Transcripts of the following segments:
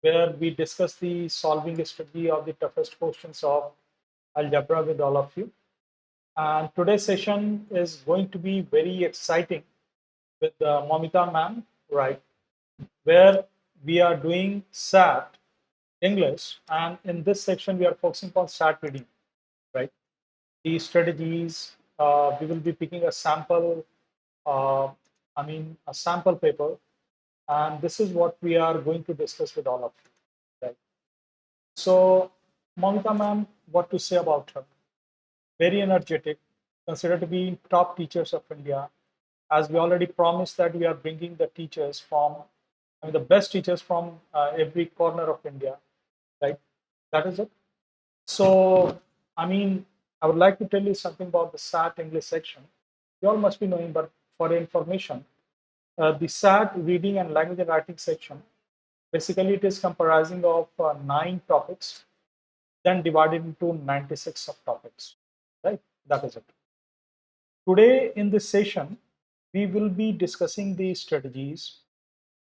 where we discuss the solving strategy of the toughest questions of algebra with all of you. And today's session is going to be very exciting with Momita ma'am, right? Where we are doing SAT English, and in this section we are focusing on SAT reading, right? The strategies. We will be picking a sample. Uh, a sample paper, and this is what we are going to discuss with all of you, right? So, Momita ma'am, what to say about her? Very energetic, considered to be top teachers of India. As we already promised that we are bringing the teachers from, the best teachers from every corner of India, right? That is it. So, I would like to tell you something about the SAT English section. You all must be knowing, but for your information, the SAT reading and language and writing section, basically it is comprising of 9 topics, then divided into 96 subtopics, right? That is it. Today in this session, we will be discussing the strategies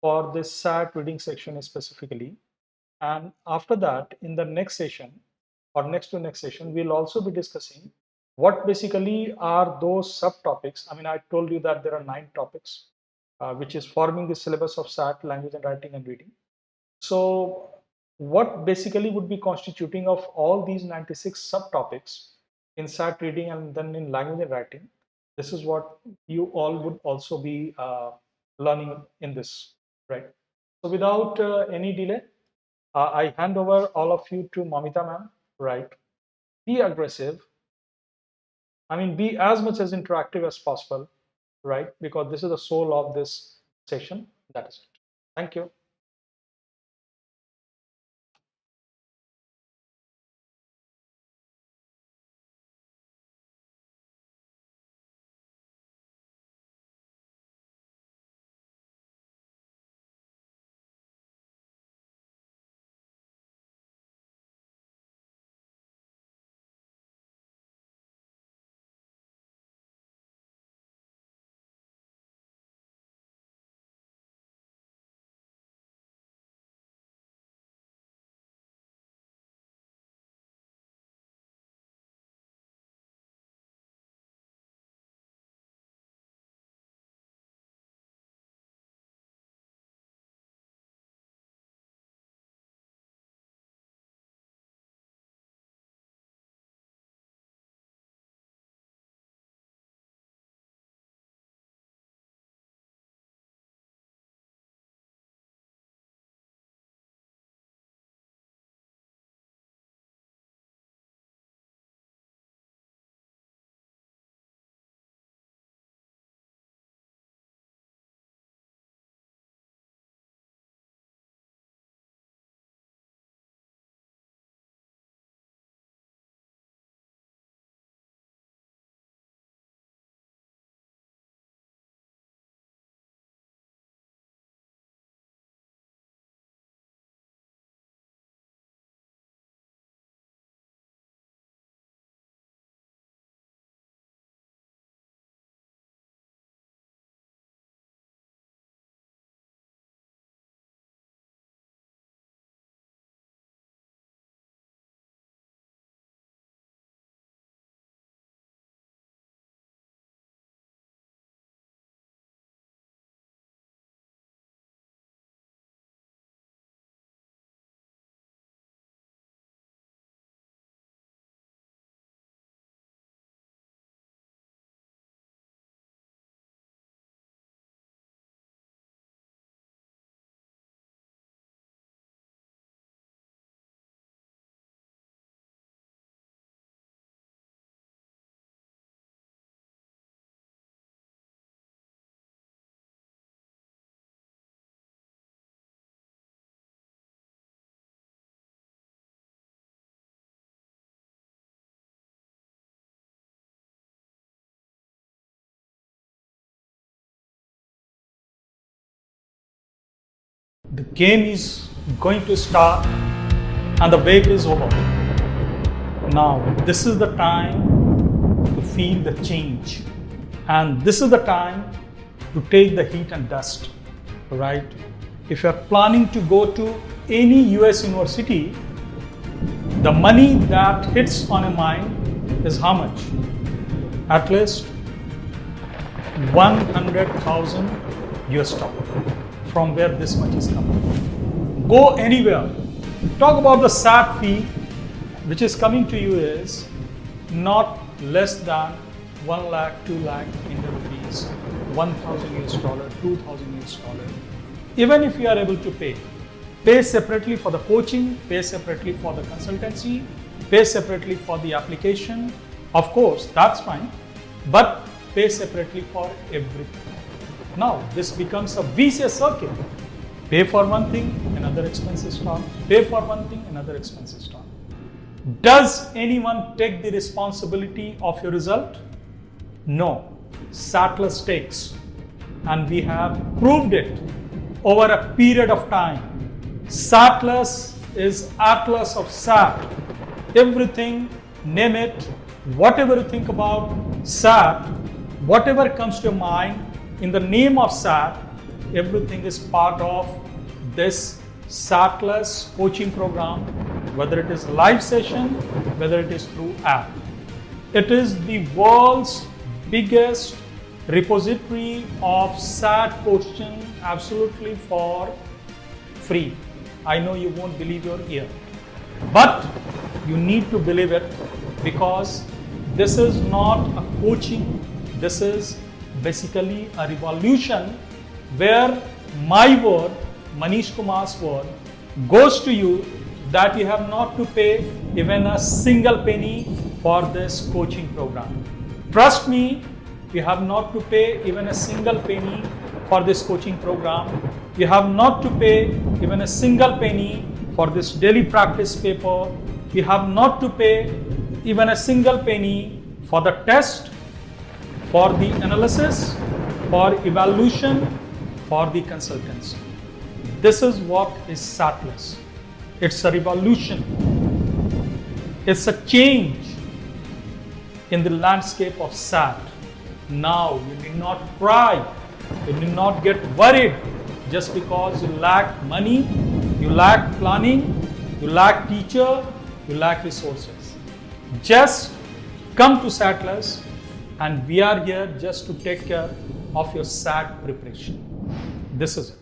for this SAT reading section specifically. And after that, in the next session or next to next session, we'll also be discussing what basically are those subtopics. I told you that there are 9 topics, which is forming the syllabus of SAT, language and writing and reading. So what basically would be constituting of all these 96 subtopics in SAT reading and then in language and writing? This is what you all would also be learning in this, right? So without any delay, I hand over all of you to Momita ma'am, right? Be aggressive. Be as much as interactive as possible, right? Because this is the soul of this session. That is it. Thank you. The game is going to start and the wait is over. Now, this is the time to feel the change. And this is the time to take the heat and dust, right? If you're planning to go to any US university, the money that hits on a mind is how much? At least 100,000 US dollar. From where this much is coming? Go anywhere. Talk about the SAT fee, which is coming to you is not less than 1 lakh, 2 lakh Indian rupees, 1,000 US dollar, 2,000 US dollar. Even if you are able to pay separately for the coaching, pay separately for the consultancy, pay separately for the application. Of course, that's fine, but pay separately for everything. Now, this becomes a vicious circle. Pay for one thing, another expenses start. Pay for one thing, another expenses start. Does anyone take the responsibility of your result? No. SATLAS takes. And we have proved it over a period of time. SATLAS is Atlas of SAT. Everything, name it, whatever you think about SAT, whatever comes to your mind in the name of SAT, everything is part of this SATLAS coaching program, whether it is live session, whether it is through app. It is the world's biggest repository of SAT question absolutely for free. I know you won't believe your ear, but you need to believe it, because this is not a coaching, this is basically a revolution where my word, Manish Kumar's word, goes to you that you have not to pay even a single penny for this coaching program. Trust me, you have not to pay even a single penny for this coaching program. You have not to pay even a single penny for this daily practice paper. You have not to pay even a single penny for the test, for the analysis, for evaluation, for the consultancy. This is what is SATLAS. It's a revolution. It's a change in the landscape of SAT. Now you need not cry, you need not get worried just because you lack money, you lack planning, you lack teacher, you lack resources. Just come to SATLAS, and we are here just to take care of your SAT preparation. This is it.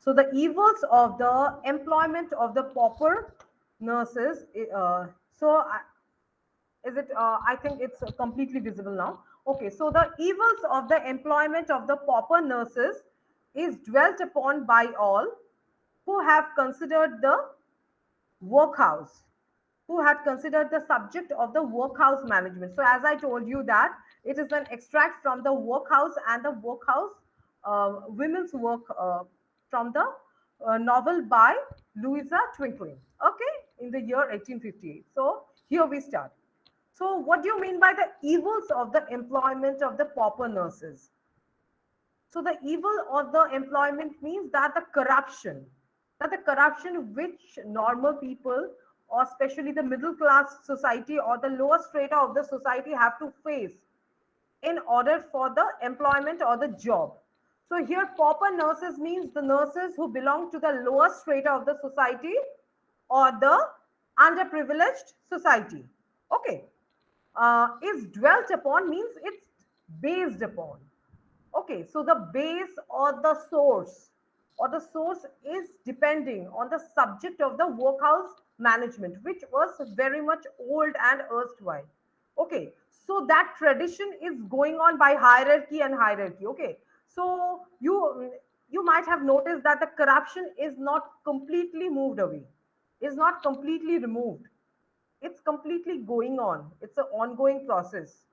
So the evils of the employment of the pauper nurses. So is it? I think it's completely visible now. Okay. So the evils of the employment of the pauper nurses is dwelt upon by all who have considered the workhouse, who had considered the subject of the workhouse management. So, as I told you that it is an extract from the workhouse and the workhouse women's work from the novel by Louisa Twinkling. Okay, in the year 1858. So here we start. So, what do you mean by the evils of the employment of the pauper nurses? So the evil of the employment means that the corruption which normal people, or especially the middle class society or the lower strata of the society, have to face in order for the employment or the job. So here pauper nurses means the nurses who belong to the lower strata of the society or the underprivileged society. Okay. Is dwelt upon means it's based upon. Okay, so the base or the source is depending on the subject of the workhouse management, which was very much old and erstwhile. Okay, so that tradition is going on by hierarchy and hierarchy. Okay, so you might have noticed that the corruption is not completely moved away, is not completely removed. It's completely going on. It's an ongoing process.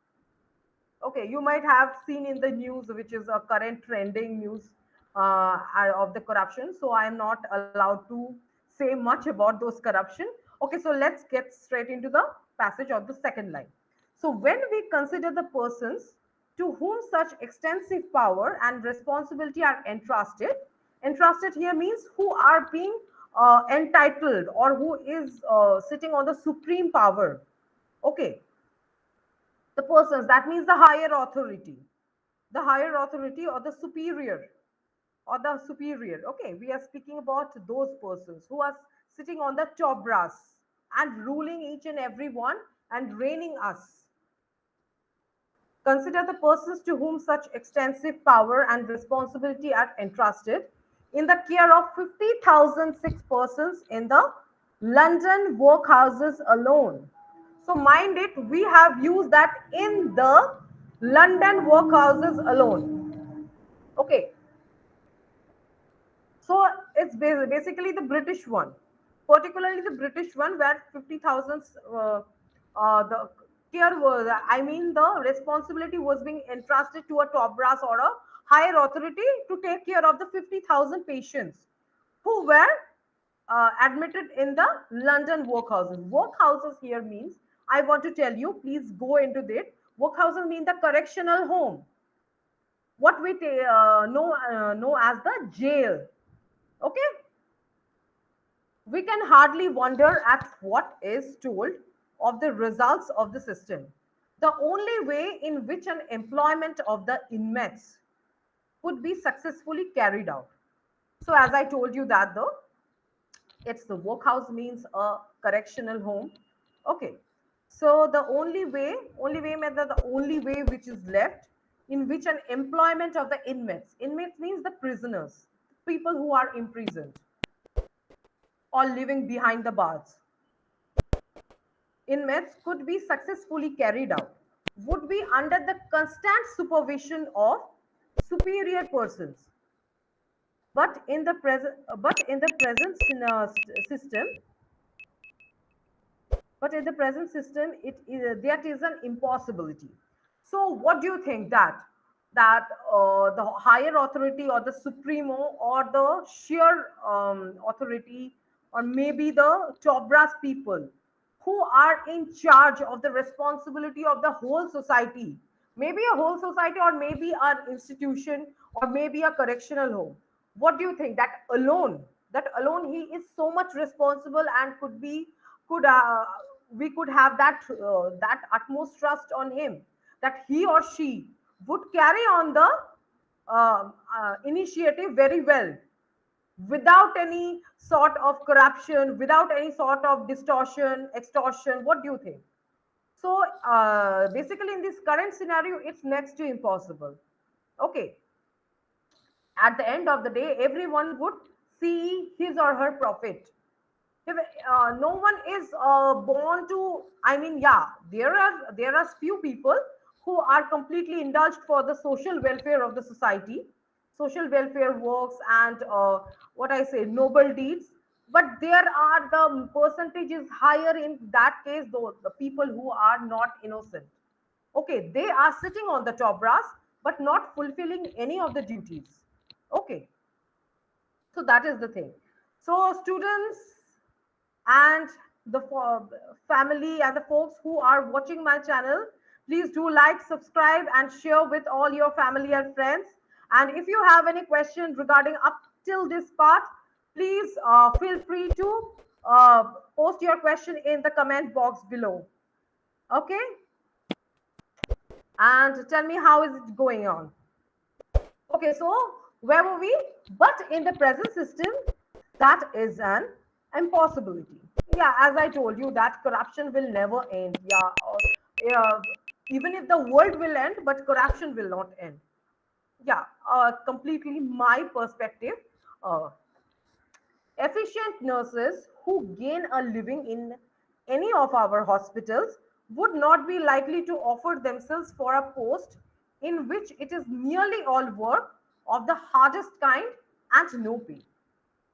Okay, you might have seen in the news, which is a current trending news of the corruption. So I am not allowed to say much about those corruption. Okay, so let's get straight into the passage of the second line. So when we consider the persons to whom such extensive power and responsibility are entrusted here means who are being entitled or who is sitting on the supreme power. Okay, the persons, that means the higher authority or the superior. Okay, we are speaking about those persons who are sitting on the top brass and ruling each and every one and reigning us. Consider the persons to whom such extensive power and responsibility are entrusted in the care of 50,000 sick persons in the London workhouses alone. So, mind it, we have used that in the London workhouses alone. Okay, so it's basically the British one, particularly the British one, where 50,000 the care was, I mean, the responsibility was being entrusted to a top brass or a higher authority to take care of the 50,000 patients who were admitted in the London workhouses. Workhouses here means, I want to tell you, please go into it. Workhouses mean the correctional home, what we know as the jail. Okay, we can hardly wonder at what is told of the results of the system. The only way in which an employment of the inmates could be successfully carried out. So, as I told you that though, it's the workhouse means a correctional home. Okay. So the only way method, the only way which is left in which an employment of the inmates means the prisoners, people who are imprisoned or living behind the bars, inmates could be successfully carried out would be under the constant supervision of superior persons. But in the present system, but in the present system, that is an impossibility. So, what do you think that the higher authority or the supremo or the sheer authority or maybe the top brass people who are in charge of the responsibility of the whole society, maybe a whole society or maybe an institution or maybe a correctional home, what do you think that alone he is so much responsible and could we could have that utmost trust on him that he or she would carry on the initiative very well without any sort of corruption, without any sort of distortion, extortion? What do you think? So basically, in this current scenario, it's next to impossible. Okay, at the end of the day, everyone would see his or her profit. If, no one is born to, I mean, yeah, there are few people who are completely indulged for the social welfare of the society, social welfare works, and what I say, noble deeds. But there are the percentage is higher in that case, though the people who are not innocent. Okay, they are sitting on the top brass but not fulfilling any of the duties. Okay, so that is the thing. So students and the family and the folks who are watching my channel, please do like, subscribe, and share with all your family and friends. And if you have any question regarding up till this part, please feel free to post your question in the comment box below. Okay, and tell me how is it going on. Okay, so where were we? But in the present system, that is an impossibility. Yeah, as I told you, that corruption will never end. Yeah, yeah, even if the world will end, but corruption will not end. Yeah, completely my perspective. Uh, Efficient nurses who gain a living in any of our hospitals would not be likely to offer themselves for a post in which it is nearly all work of the hardest kind and no pay.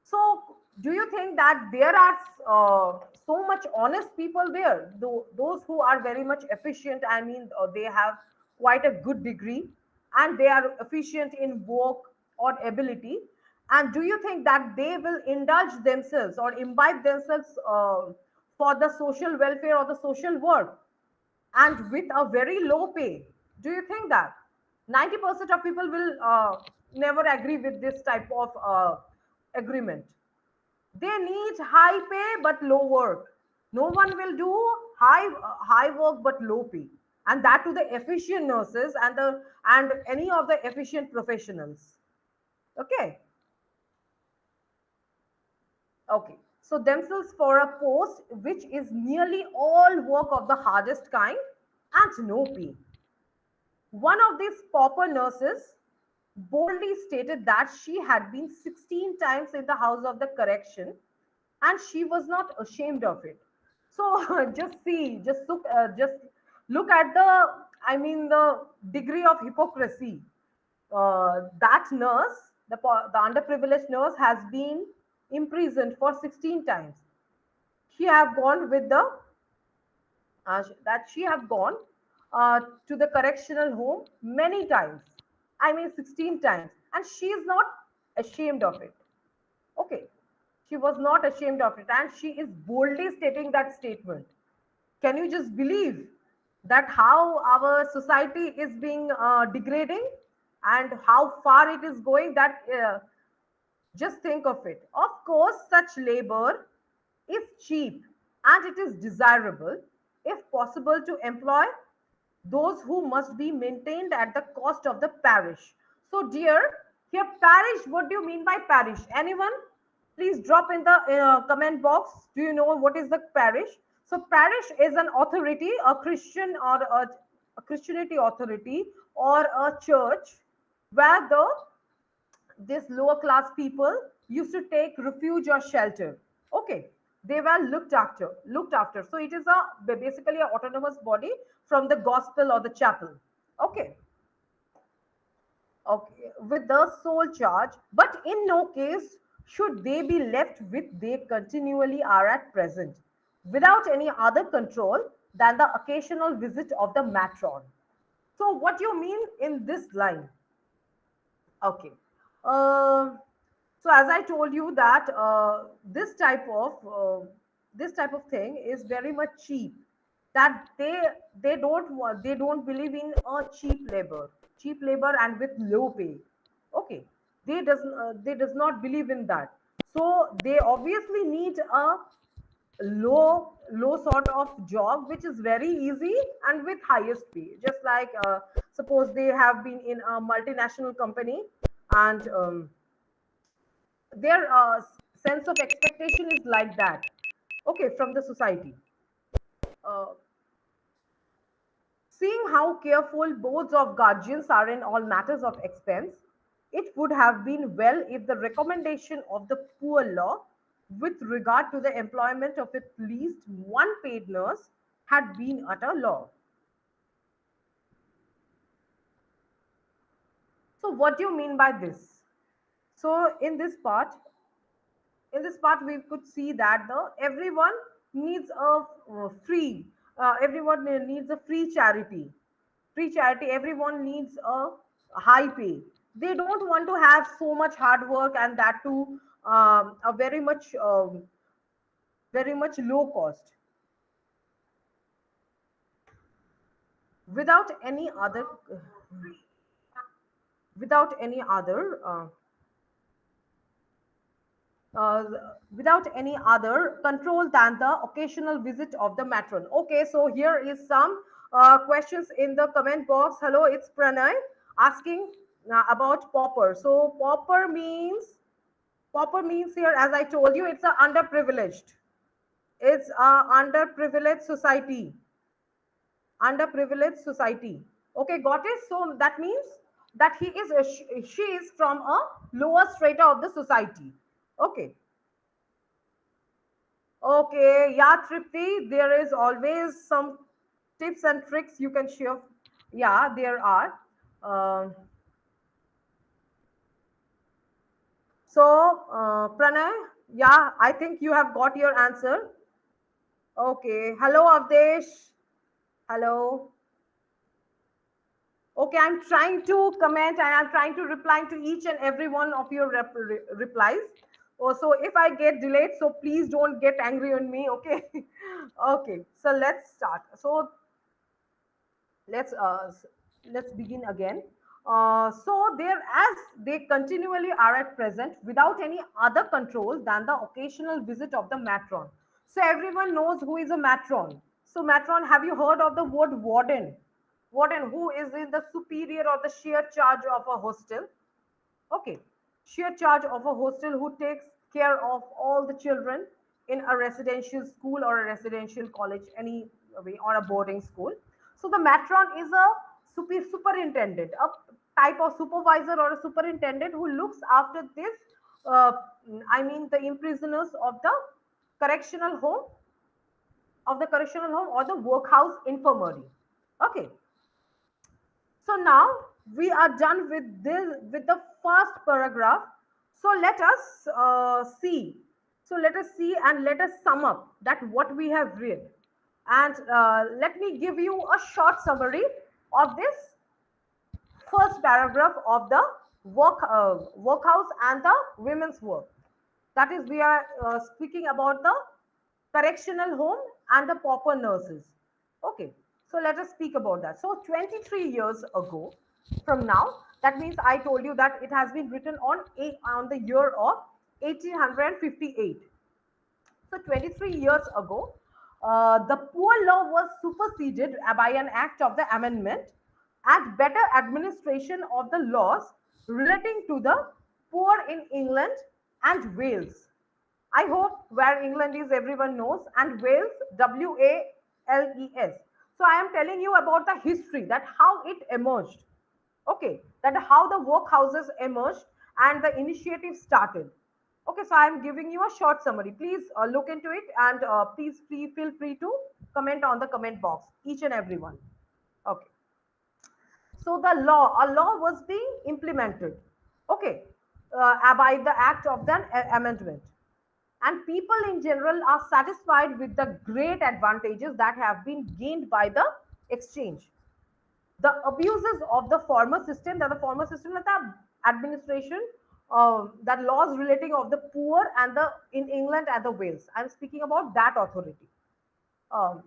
So, do you think that there are so much honest people there? Those who are very much efficient, I mean, they have quite a good degree and they are efficient in work or ability. And do you think that they will indulge themselves or imbibe themselves for the social welfare or the social work and with a very low pay? Do you think that 90% of people will never agree with this type of agreement? They need high pay but low work. No one will do high work but low pay, and that to the efficient nurses and the and any of the efficient professionals. Okay, okay. So themselves for a post which is nearly all work of the hardest kind and no pay. One of these pauper nurses boldly stated that she had been 16 times in the house of the correction and she was not ashamed of it. So just look at the, I mean, the degree of hypocrisy. That nurse, the underprivileged nurse, has been imprisoned for 16 times. She have gone with the that she have gone to the correctional home many times. I mean 16 times, and she is not ashamed of it. Okay, she was not ashamed of it, and she is boldly stating that statement. Can you just believe that how our society is being degrading and how far it is going? That just think of it. Of course, such labor is cheap and it is desirable, if possible, to employ those who must be maintained at the cost of the parish. So, dear, here, parish, what do you mean by parish? Anyone? Please drop in the comment box. Do you know what is the parish? So, parish is an authority, a Christian or a Christianity authority or a church where the these lower class people used to take refuge or shelter. Okay, they were looked after. So it is a basically an autonomous body from the gospel or the chapel. Okay, okay, with the sole charge, but in no case should they be left with they continually are at present, without any other control than the occasional visit of the matron. So what do you mean in this line? Okay. Uh, so as I told you that this type of thing is very much cheap. That they don't believe in a cheap labor and with low pay. Okay, they does not believe in that. So they obviously need a low sort of job which is very easy and with highest pay, just like suppose they have been in a multinational company and their sense of expectation is like that. Okay, from the society. uh, Seeing how careful boards of guardians are in all matters of expense, it would have been well if the recommendation of the poor law with regard to the employment of at least one paid nurse had been utter law. So, what do you mean by this? So, in this part we could see that the everyone needs a free everyone needs a free charity. Everyone needs a high pay. They don't want to have so much hard work, and that too a very much low cost, without any other without any other uh, without any other control than the occasional visit of the matron. Okay, so here is some questions in the comment box. Hello, it's Pranay asking about pauper. So pauper means here, as I told you, it's a underprivileged. It's a underprivileged society. Okay, got it. So that means that she is from a lower strata of the society. Okay. Okay, yeah, Tripti, there is always some tips and tricks you can share. Yeah, there are. Uh, Pranay, yeah, I think you have got your answer. Okay, hello, Avdesh. Hello. Okay, I'm trying to comment and I'm trying to reply to each and every one of your replies. Oh, so if I get delayed, so please don't get angry on me. Okay. Okay, so let's start. So let's uh, s- let's begin again. So there, as they continually are at present without any other control than the occasional visit of the matron. So everyone knows who is a matron. So matron, have you heard of the word warden, who is in the superior or the sheer charge of a hostel. Okay. Sheer charge of a hostel who takes care of all the children in a residential school or a residential college, any way, or a boarding school. So the matron is a superintendent, a type of supervisor or a superintendent who looks after this. Uh, I mean, the imprisoners correctional home of the correctional home or the workhouse infirmary. Okay, so now we are done with the first paragraph. So let us see and let us sum up that what we have read. And let me give you a short summary of this first paragraph of the workhouse and the women's work. That is, we are speaking about the correctional home and the pauper nurses. Okay, so let us speak about that. So 23 years ago from now, that means I told you that it has been written on the year of 1858. So 23 years ago, the poor law was superseded by an act of the amendment and better administration of the laws relating to the poor in England and Wales. I hope where England is, everyone knows, and Wales, Wales. So I am telling you about the history, that how it emerged. Okay, that how the workhouses emerged and the initiative started. Okay, so I am giving you a short summary. Please look into it, and please feel free to comment on the comment box, each and every one. Okay, so a law was being implemented. Okay, by the act of the amendment, and people in general are satisfied with the great advantages that have been gained by the exchange. The abuses of the former system, that the former system, that the administration, that laws relating of the poor and the in England and the Wales, I'm speaking about that authority, um,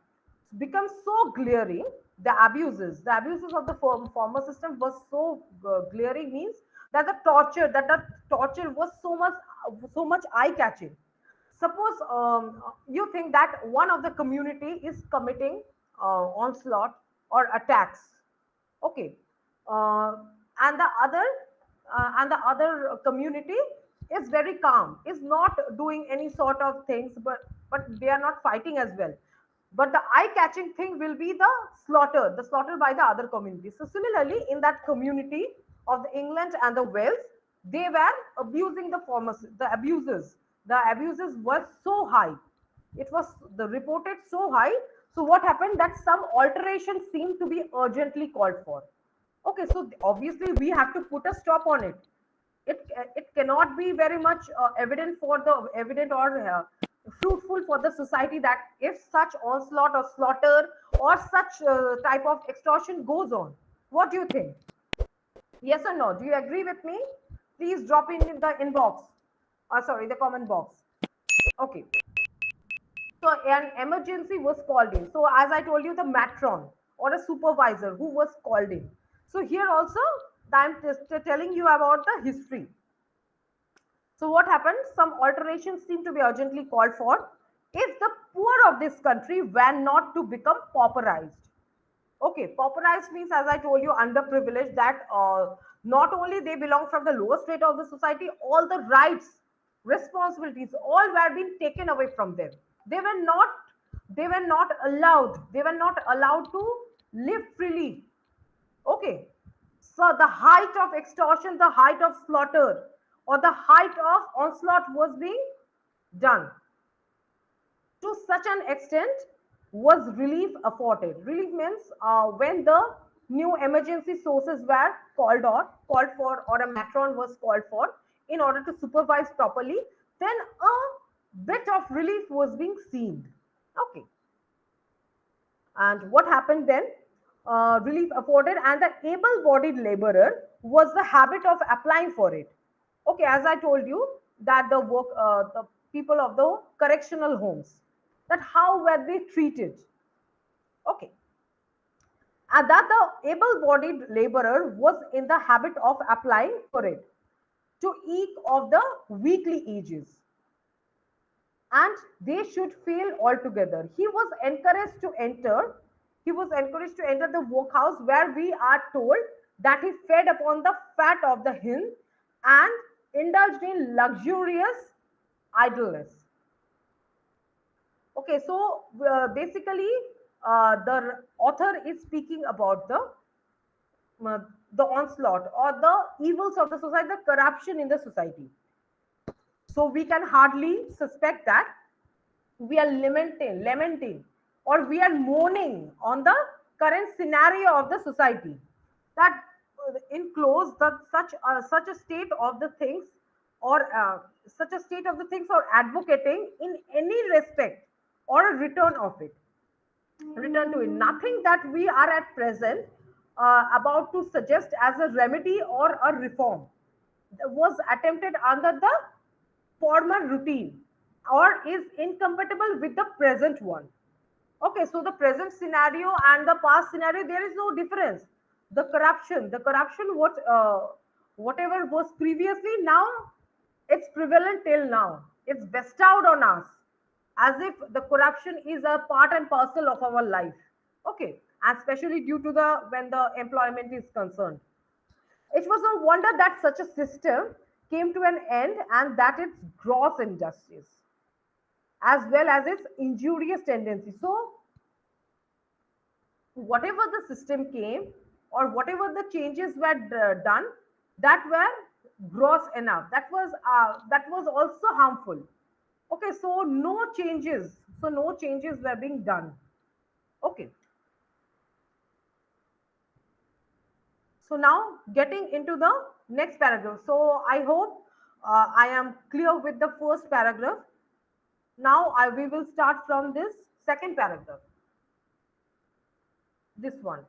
become so glaring. The abuses of the former system was so glaring, means that the torture was so much eye catching. Suppose you think that one of the community is committing onslaught or attacks. Okay, uh, and the other community is very calm, is not doing any sort of things, but they are not fighting as well. But the eye catching thing will be the slaughter by the other community. So similarly, in that community of the England and the Wales, they were abusing the pharmacy. The abuses were so high. It was the reported so high. So what happened that some alterations seem to be urgently called for. Okay, so obviously we have to put a stop on it. It cannot be very much evident or fruitful for the society that if such onslaught or slaughter or such type of extortion goes on. What do you think? Yes or no? Do you agree with me? Please drop in the inbox. Sorry, the comment box. Okay. So an emergency was called in. So as I told you, the matron or a supervisor who was called in. So here also, I'm just telling you about the history. So what happened? Some alterations seem to be urgently called for if the poor of this country were not to become pauperized. Okay, pauperized means, as I told you, underprivileged. That not only they belong from the lowest rate of the society, all the rights, responsibilities, all were being taken away from them. They were not. They were not allowed. They were not allowed to live freely. Okay. So the height of extortion, the height of slaughter, or the height of onslaught was being done to such an extent was relief afforded. Relief means when the new emergency sources were called for, or a matron was called for in order to supervise properly, then a bit of relief was being seen. Okay, and what happened then? Relief afforded, and the able-bodied laborer was the habit of applying for it. Okay, as I told you that the people of the correctional homes, that how were they treated? Okay, and that the able-bodied laborer was in the habit of applying for it to eke of the weekly ages, and they should fail altogether. He was encouraged to enter. He was encouraged to enter the workhouse, where we are told that he fed upon the fat of the hind and indulged in luxurious idleness. Okay, so basically, the author is speaking about uh, the onslaught or the evils of the society, the corruption in the society. So we can hardly suspect that we are lamenting, or we are mourning on the current scenario of the society. That in close, that such a state of the things, or such a state of the things, or advocating in any respect or a return to it. Nothing that we are at present about to suggest as a remedy or a reform was attempted under the former routine or is incompatible with the present one. Okay, so the present scenario and the past scenario, there is no difference. The corruption, whatever was previously, now it's prevalent till now. It's bestowed on us as if the corruption is a part and parcel of our life. Okay, and especially due to the when the employment is concerned. It was no wonder that such a system came to an end, and that its gross injustice as well as its injurious tendency. So, whatever the system came, or whatever the changes were done, that were gross enough. That was also harmful. Okay, so no changes. So no changes were being done. Okay, so now getting into the next paragraph. So I hope I am clear with the first paragraph. Now we will start from this second paragraph. This one.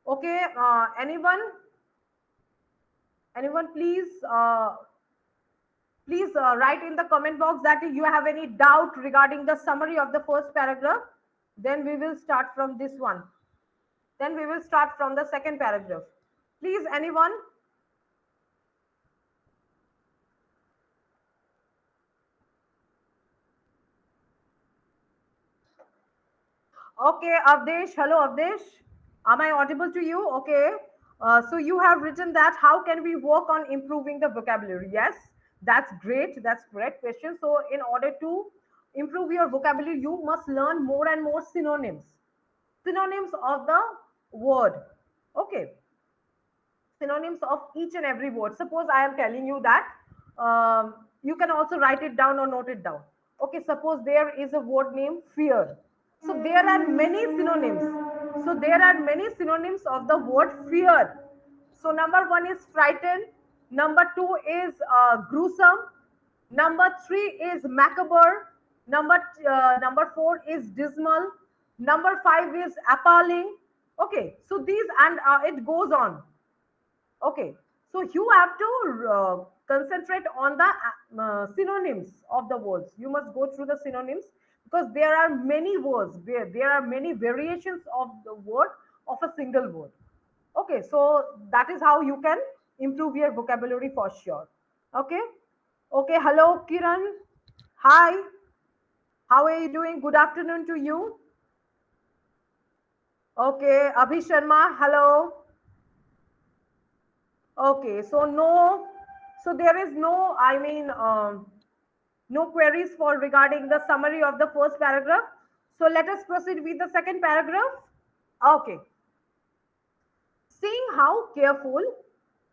Okay, anyone, please write in the comment box that if you have any doubt regarding the summary of the first paragraph. Then we will start from this one. Then we will start from the second paragraph. Please, anyone? Okay, Avdesh. Hello, Avdesh. Am I audible to you? Okay. So you have written that how can we work on improving the vocabulary? Yes, that's great. That's correct question. So in order to improve your vocabulary, you must learn more and more synonyms of the word. Okay, synonyms of each and every word. Suppose I am telling you that, you can also write it down or note it down. Okay, suppose there is a word named fear. So there are many synonyms. So there are many synonyms of the word fear. So number one is frightened. Number two is gruesome. Number three is macabre. Number four is dismal. Number five is appalling. Okay, so these, and it goes on. Okay, so you have to concentrate on the synonyms of the words. You must go through the synonyms, because there are many words, there are many variations of the word of a single word. Okay, so that is how you can improve your vocabulary for sure. Okay, okay, hello Kiran. Hi, how are you doing? Good afternoon to you. Okay, Abhi Sharma, hello. Okay, so no, so there is no, no queries for regarding the summary of the first paragraph. So let us proceed with the second paragraph. Okay, seeing how careful,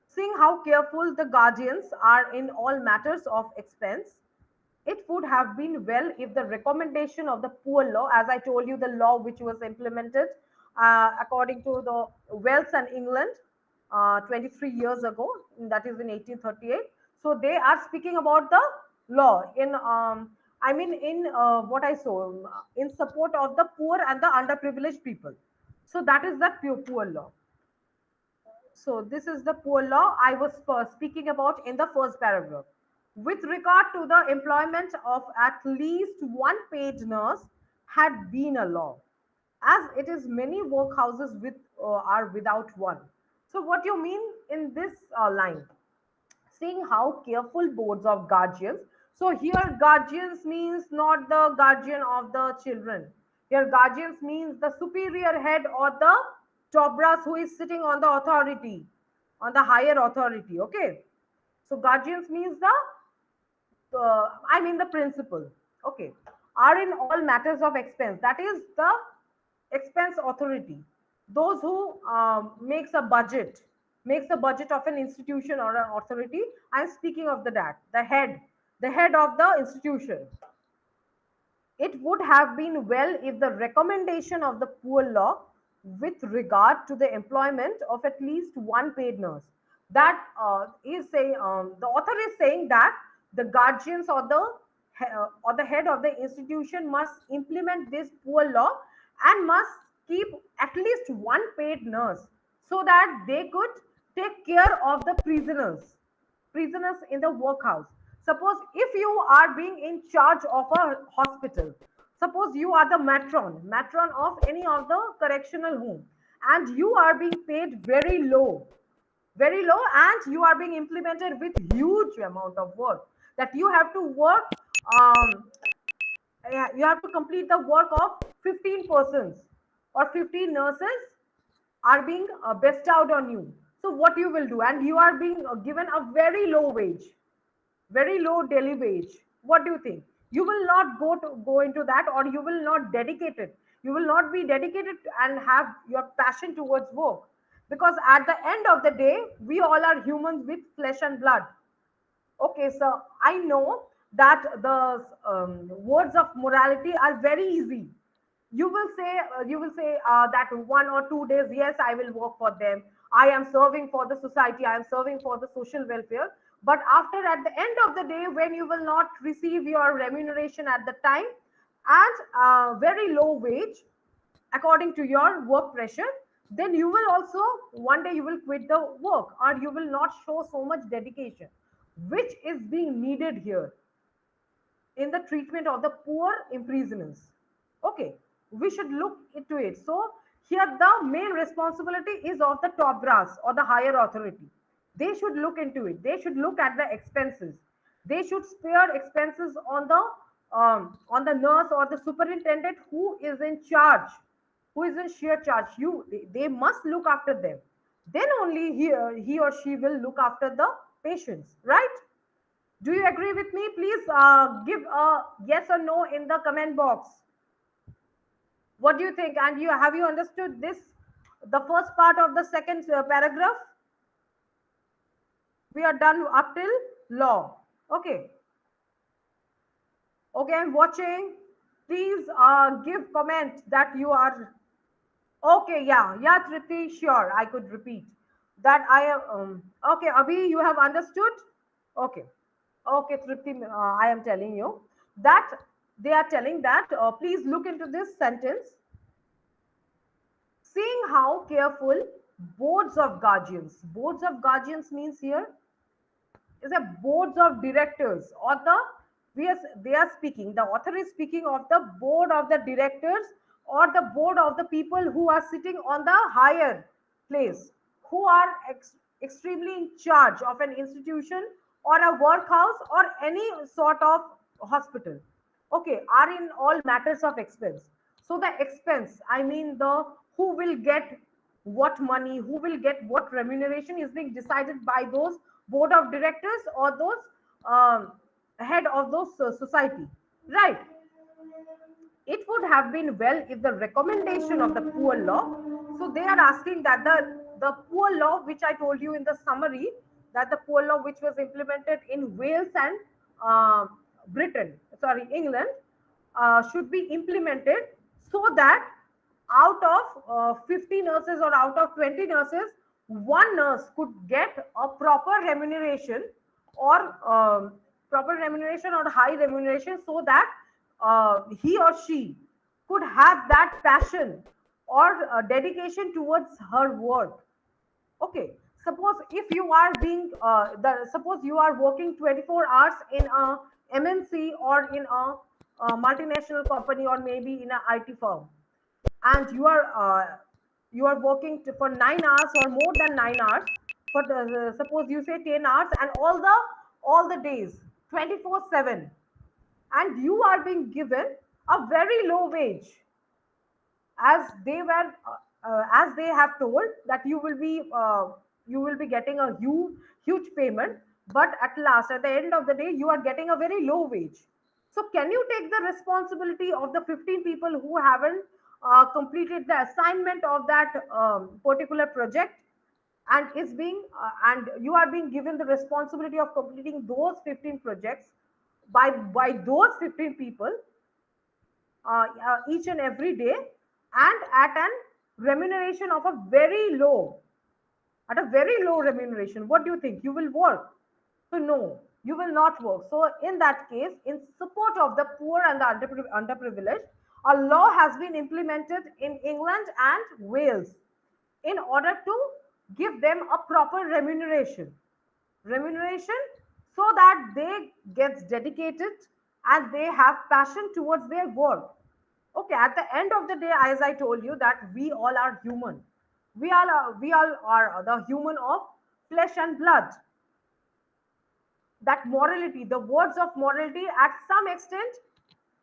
seeing how careful the guardians are in all matters of expense, it would have been well if the recommendation of the poor law, as I told you, the law which was implemented according to the Wales and England 23 years ago, that is in 1838. So they are speaking about the law in, in what I saw, in support of the poor and the underprivileged people. So that is the poor law. So this is the poor law I was speaking about in the first paragraph. With regard to the employment of at least one paid nurse had been a law, as it is many workhouses are without one. So what you mean in this line? Seeing how careful boards of guardians. So here guardians means not the guardian of the children. Here guardians means the superior head or the top brass who is sitting on the authority, on the higher authority. Okay. So guardians means the, the principal. Okay. Are in all matters of expense. That is the expense authority. Those who makes a budget of an institution or an authority. I'm speaking of the head of the institution. It would have been well if the recommendation of the poor law with regard to the employment of at least one paid nurse, that is saying, the author is saying that the guardians or the head of the institution must implement this poor law and must keep at least one paid nurse, so that they could take care of the prisoners in the workhouse. Suppose if you are being in charge of a hospital, suppose you are the matron of any of the correctional home, and you are being paid very low, and you are being implemented with huge amount of work, that you have to work, yeah, you have to complete the work of 15 persons or 15 nurses are being bestowed on you. So what you will do, and you are being given a very low wage, very low daily wage. What do you think? You will not go into that, or you will not dedicate it. You will not be dedicated and have your passion towards work, because at the end of the day, we all are humans with flesh and blood. Okay, so I know that the words of morality are very easy. You will say that 1 or 2 days, yes, I will work for them. I am serving for the society. I am serving for the social welfare. But after, at the end of the day, when you will not receive your remuneration at the time, and very low wage, according to your work pressure, then you will also, one day you will quit the work, or you will not show so much dedication which is being needed here in the treatment of the poor imprisoners. Okay, we should look into it. So here the main responsibility is of the top brass or the higher authority. They should look into it. They should look at the expenses. They should spare expenses on the nurse or the superintendent who is in charge, who is in sheer charge. They must look after them. Then only he or she will look after the patients, right? Do you agree with me? Please give a yes or no in the comment box. What do you think? And you have you understood this? The first part of the second paragraph. We are done up till law. Okay. Okay, I'm watching. Please give comment that you are okay. Yeah, yeah, Tripti. Sure, I could repeat that. I am okay. Abhi, you have understood. Okay, okay, Tripti. I am telling you that they are telling that. Please look into this sentence. Seeing how careful boards of guardians means here is a boards of directors or the they are speaking, the author is speaking of the board of the directors or the board of the people who are sitting on the higher place, who are extremely in charge of an institution or a workhouse or any sort of hospital, okay, are in all matters of expense. So the expense, I mean the who will get what money, who will get what remuneration is being decided by those board of directors or those um, head of those society, right? It would have been well if the recommendation of the poor law, so they are asking that the poor law which I told you in the summary, that the poor law which was implemented in Wales and uh, Britain, sorry, England, should be implemented so that out of 50 nurses or out of 20 nurses, one nurse could get a proper remuneration or proper remuneration or high remuneration, so that he or she could have that passion or dedication towards her work. Okay, suppose if you are being suppose you are working 24 hours in a MNC or in a multinational company or maybe in a IT firm, and you are working for 9 hours or more than 9 hours, for suppose you say 10 hours and all the days 24/7, and you are being given a very low wage, as they were as they have told that you will be getting a huge payment, but at last at the end of the day you are getting a very low wage. So can you take the responsibility of the 15 people who haven't completed the assignment of that particular project, and is being and you are being given the responsibility of completing those 15 projects by those 15 people each and every day, and at an remuneration of a very low, at a very low remuneration? What do you think? You will work? So no, you will not work. So in that case, in support of the poor and the underprivileged, a law has been implemented in England and Wales in order to give them a proper remuneration, so that they gets dedicated and they have passion towards their work. Okay, at the end of the day, as I told you, that we all are human. We all are the human of flesh and blood. That morality, the words of morality, at some extent,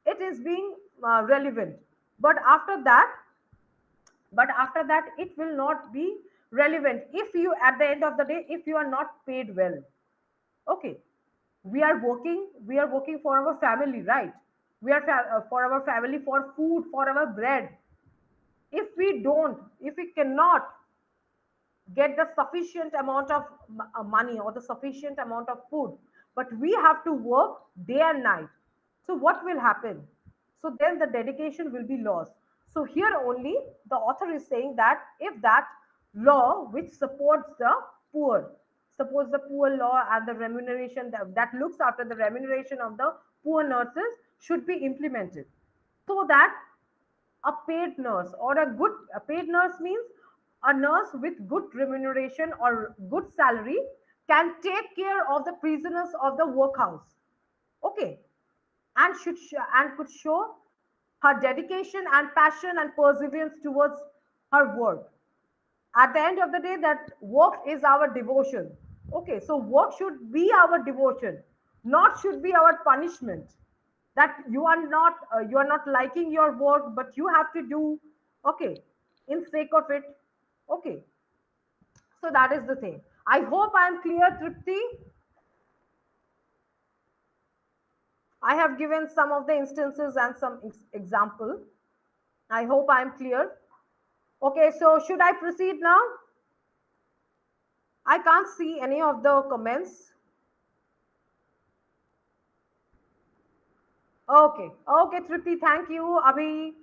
it is being relevant. But after that, it will not be relevant if you, at the end of the day, if you are not paid well. Okay, we are working for our family, right? We are for our family, for food, for our bread. If we cannot get the sufficient amount of money or the sufficient amount of food, but we have to work day and night, so what will happen? So then the dedication will be lost. So here only the author is saying that if that law which supports the poor, suppose the poor law and the remuneration that looks after the remuneration of the poor nurses should be implemented, so that a paid nurse or a paid nurse means a nurse with good remuneration or good salary can take care of the prisoners of the workhouse. Okay, and and could show her dedication and passion and perseverance towards her work. At the end of the day, that work is our devotion. Okay, so work should be our devotion, not should be our punishment. That you are not liking your work, but you have to do, okay, in sake of it. Okay, so that is the thing. I hope I am clear, Tripti. I have given some of the instances and some example. I hope I am clear. Okay, so should I proceed now? I can't see any of the comments. Okay, okay, Tripti, thank you. Abhi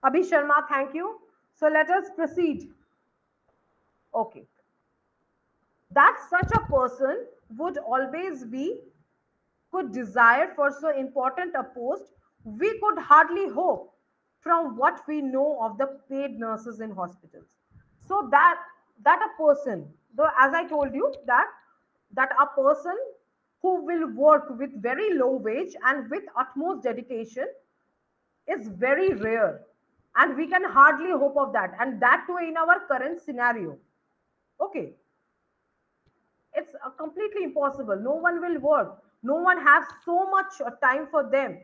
Sharma, thank you. So let us proceed. Okay, that such a person would always be could desire for so important a post, we could hardly hope from what we know of the paid nurses in hospitals. So that a person, though as I told you that a person who will work with very low wage and with utmost dedication is very rare. And we can hardly hope of that. And that too in our current scenario. Okay, it's completely impossible. No one will work. No one has so much time for them,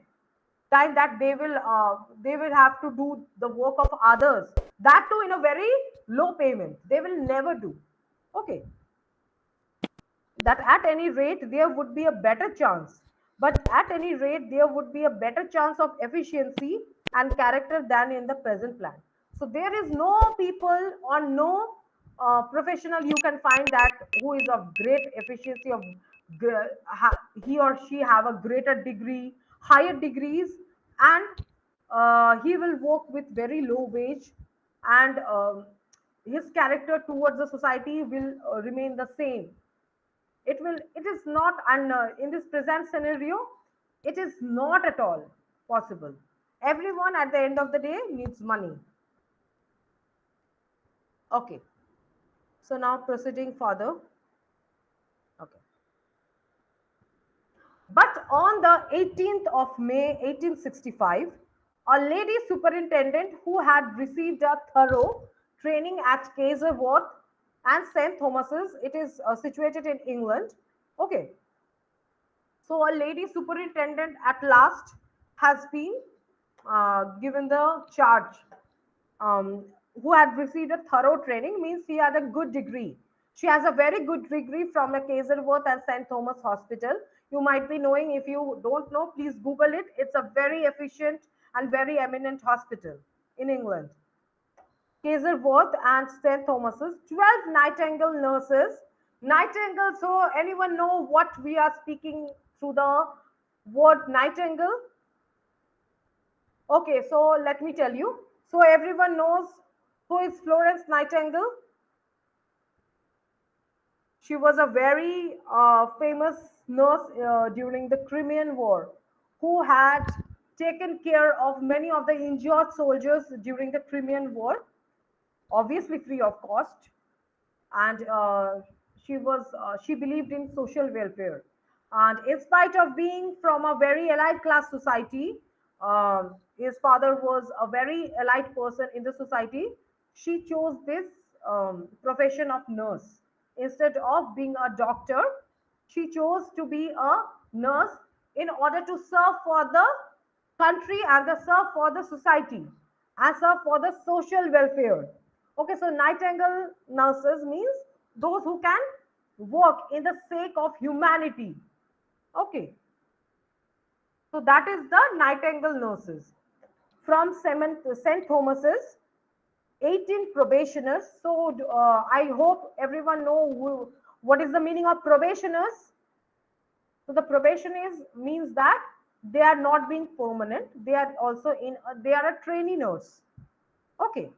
time that they will have to do the work of others, that too in a very low payment they will never do. Okay, that at any rate there would be a better chance, but at any rate there would be a better chance of efficiency and character than in the present plan. So there is no people or no professional you can find that who is of great efficiency of he or she have a greater degree, higher degrees, and he will work with very low wage, and his character towards the society will remain the same. It is not, and in this present scenario it is not at all possible. Everyone at the end of the day needs money. Okay, so now proceeding further. Okay, but on the 18th of May 1865, a lady superintendent who had received a thorough training at Kaiserworth and St. Thomas's, it is situated in England. Okay, so a lady superintendent at last has been given the charge, um, who had received a thorough training, means he had a good degree. She has a very good degree from the Kaiserworth and St. Thomas Hospital. You might be knowing, if you don't know, please Google it. It's a very efficient and very eminent hospital in England. Kaiserworth and St. Thomas's, 12 Nightingale nurses. Nightingale, so anyone know what we are speaking through the word Nightingale? Okay, so let me tell you. So everyone knows who is Florence Nightingale. She was a very famous nurse during the Crimean War, who had taken care of many of the injured soldiers during the Crimean War, obviously free of cost. And she believed in social welfare, and in spite of being from a very elite class society, his father was a very elite person in the society. She chose this profession of nurse instead of being a doctor. She chose to be a nurse in order to serve for the country and the serve for the society and serve for the social welfare. Okay, so Nightingale nurses means those who can work in the sake of humanity. Okay, so that is the Nightingale nurses. From St. Thomas's, 18 probationers. So I hope everyone know what is the meaning of probationers. So the probation is means that they are not being permanent. They are also in. They are a trainee nurse. Okay,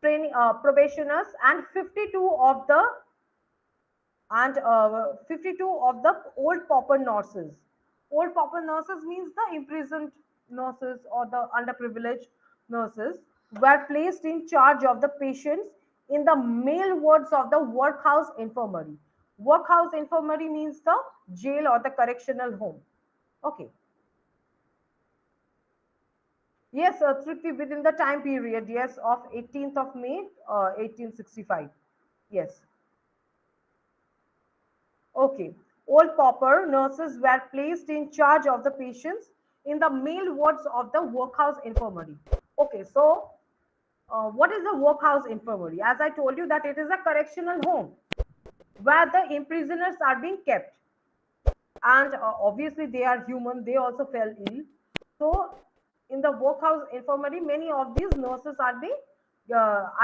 training probationers, and 52 of the 52 of the old pauper nurses. Old pauper nurses means the imprisoned nurses or the underprivileged nurses were placed in charge of the patients in the male wards of the workhouse infirmary. Workhouse infirmary means the jail or the correctional home. Okay. Yes, Tripti, within the time period, yes, of 18th of May, 1865. Yes. Okay. Old pauper nurses were placed in charge of the patients in the male wards of the workhouse infirmary. Okay, so what is the workhouse infirmary? As I told you that it is a correctional home where the imprisoners are being kept. and obviously they are human, they also fell ill. So in the workhouse infirmary, many of these nurses are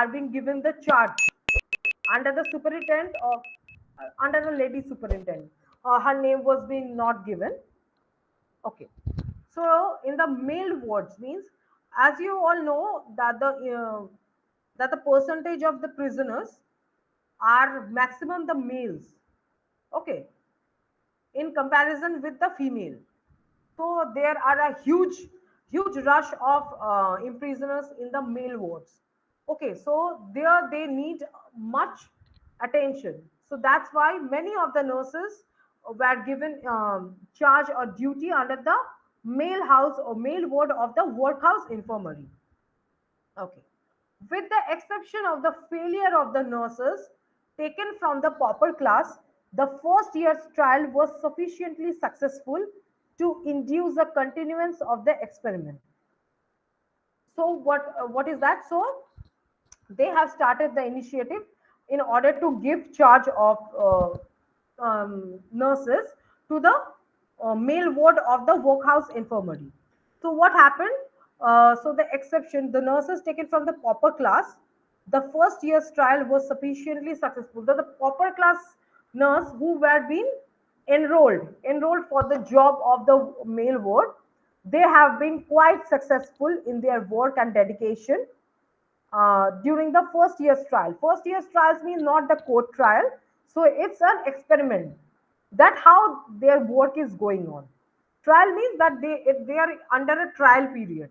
being given the charge under the superintendent of under a lady superintendent. Her name was being not given. Okay. So in the male wards means, as you all know, that the percentage of the prisoners are maximum the males. Okay, in comparison with the female. So there are a huge rush of imprisoners in the male wards. Okay, so there they need much attention. So that's why many of the nurses were given charge or duty under the male house or male ward of the workhouse infirmary. Okay. With the exception of the failure of the nurses taken from the pauper class, the first year's trial was sufficiently successful to induce the continuance of the experiment. So what is that? So they have started the initiative in order to give charge of nurses to the male ward of the workhouse infirmary. So what happened? So the exception, the nurses taken from the pauper class, the first year's trial was sufficiently successful. The pauper class nurse who were being enrolled for the job of the male ward, they have been quite successful in their work and dedication during the first year's trial. First year's trials means not the court trial, so it's an experiment. That how their work is going on. Trial means that they are under a trial period.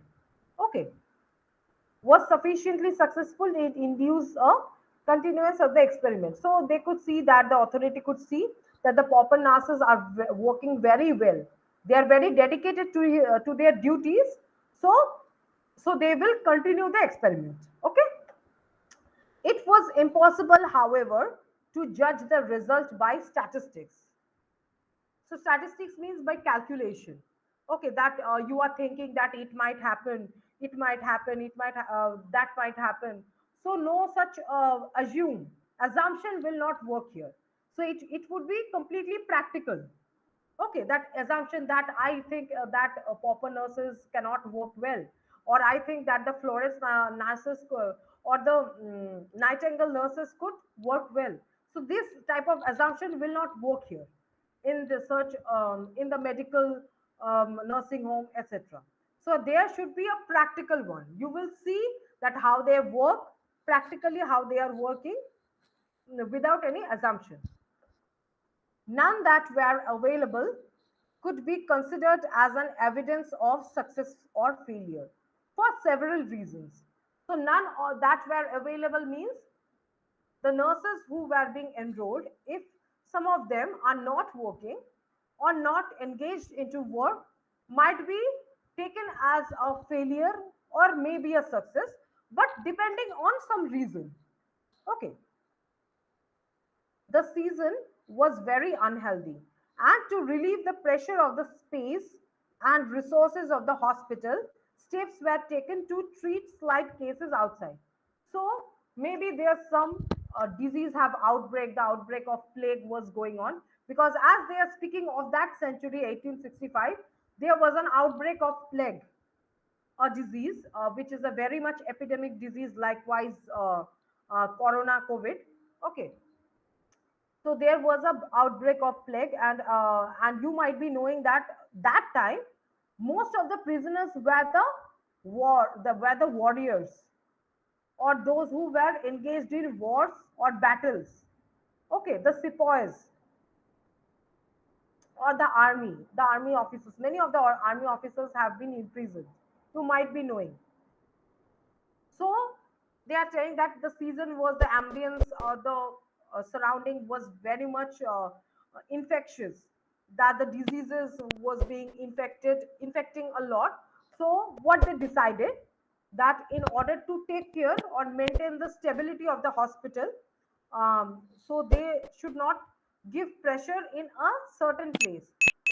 Okay, was sufficiently successful, it induced a continuance of the experiment. So they could see that the authority could see that the pauper nurses are working very well. They are very dedicated to their duties. So so they will continue the experiment. Okay. It was impossible, however, to judge the result by statistics. So statistics means by calculation. Okay, that you are thinking that it might happen, it might happen, that might happen. So no such assumption will not work here. So it would be completely practical. Okay, that assumption that I think that pauper nurses cannot work well, or I think that the florist nurses or the nightingale nurses could work well. So this type of assumption will not work here in research, in the medical nursing home, etc. So there should be a practical one. You will see that how they work practically, how they are working without any assumption. None that were available could be considered as an evidence of success or failure for several reasons. So, that were available means the nurses who were being enrolled, if some of them are not working or not engaged into work, might be taken as a failure or maybe a success, but depending on some reason. Okay, the season was very unhealthy, and to relieve the pressure of the space and resources of the hospital, steps were taken to treat slight cases outside. So maybe there's some disease have outbreak, the outbreak of plague was going on, because as they are speaking of that century 1865, there was an outbreak of plague, a disease which is a very much epidemic disease, likewise corona covid. Okay, so there was a outbreak of plague, and you might be knowing that that time most of the prisoners were the warriors, or those who were engaged in wars or battles. Okay, the sepoys or the army officers. Many of the army officers have been imprisoned. You might be knowing. So they are saying that the season was the ambience or the surrounding was very much infectious, that the diseases was being infecting a lot. So what they decided, that in order to take care or maintain the stability of the hospital, so they should not give pressure in a certain place.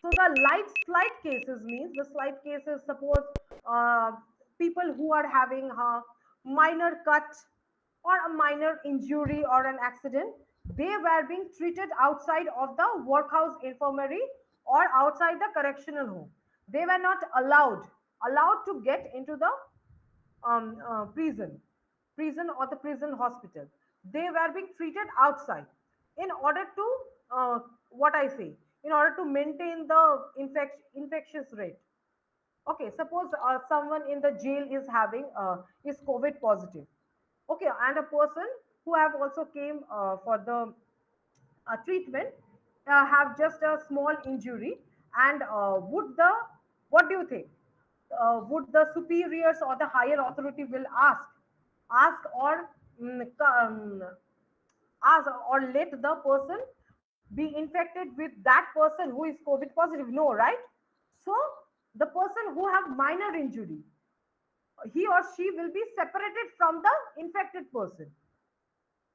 So the slight cases means, the slight cases, suppose uh, people who are having a minor cut or a minor injury or an accident, they were being treated outside of the workhouse infirmary or outside the correctional home. They were not allowed to get into the prison or the prison hospital. They were being treated outside in order to what I say, in order to maintain the infectious rate. Okay, suppose someone in the jail is having is COVID positive. Okay, and a person who have also came for the treatment have just a small injury, and would the what do you think? Would the superiors or the higher authority will ask or ask or let the person be infected with that person who is COVID positive? No, right? So the person who have minor injury, he or she will be separated from the infected person.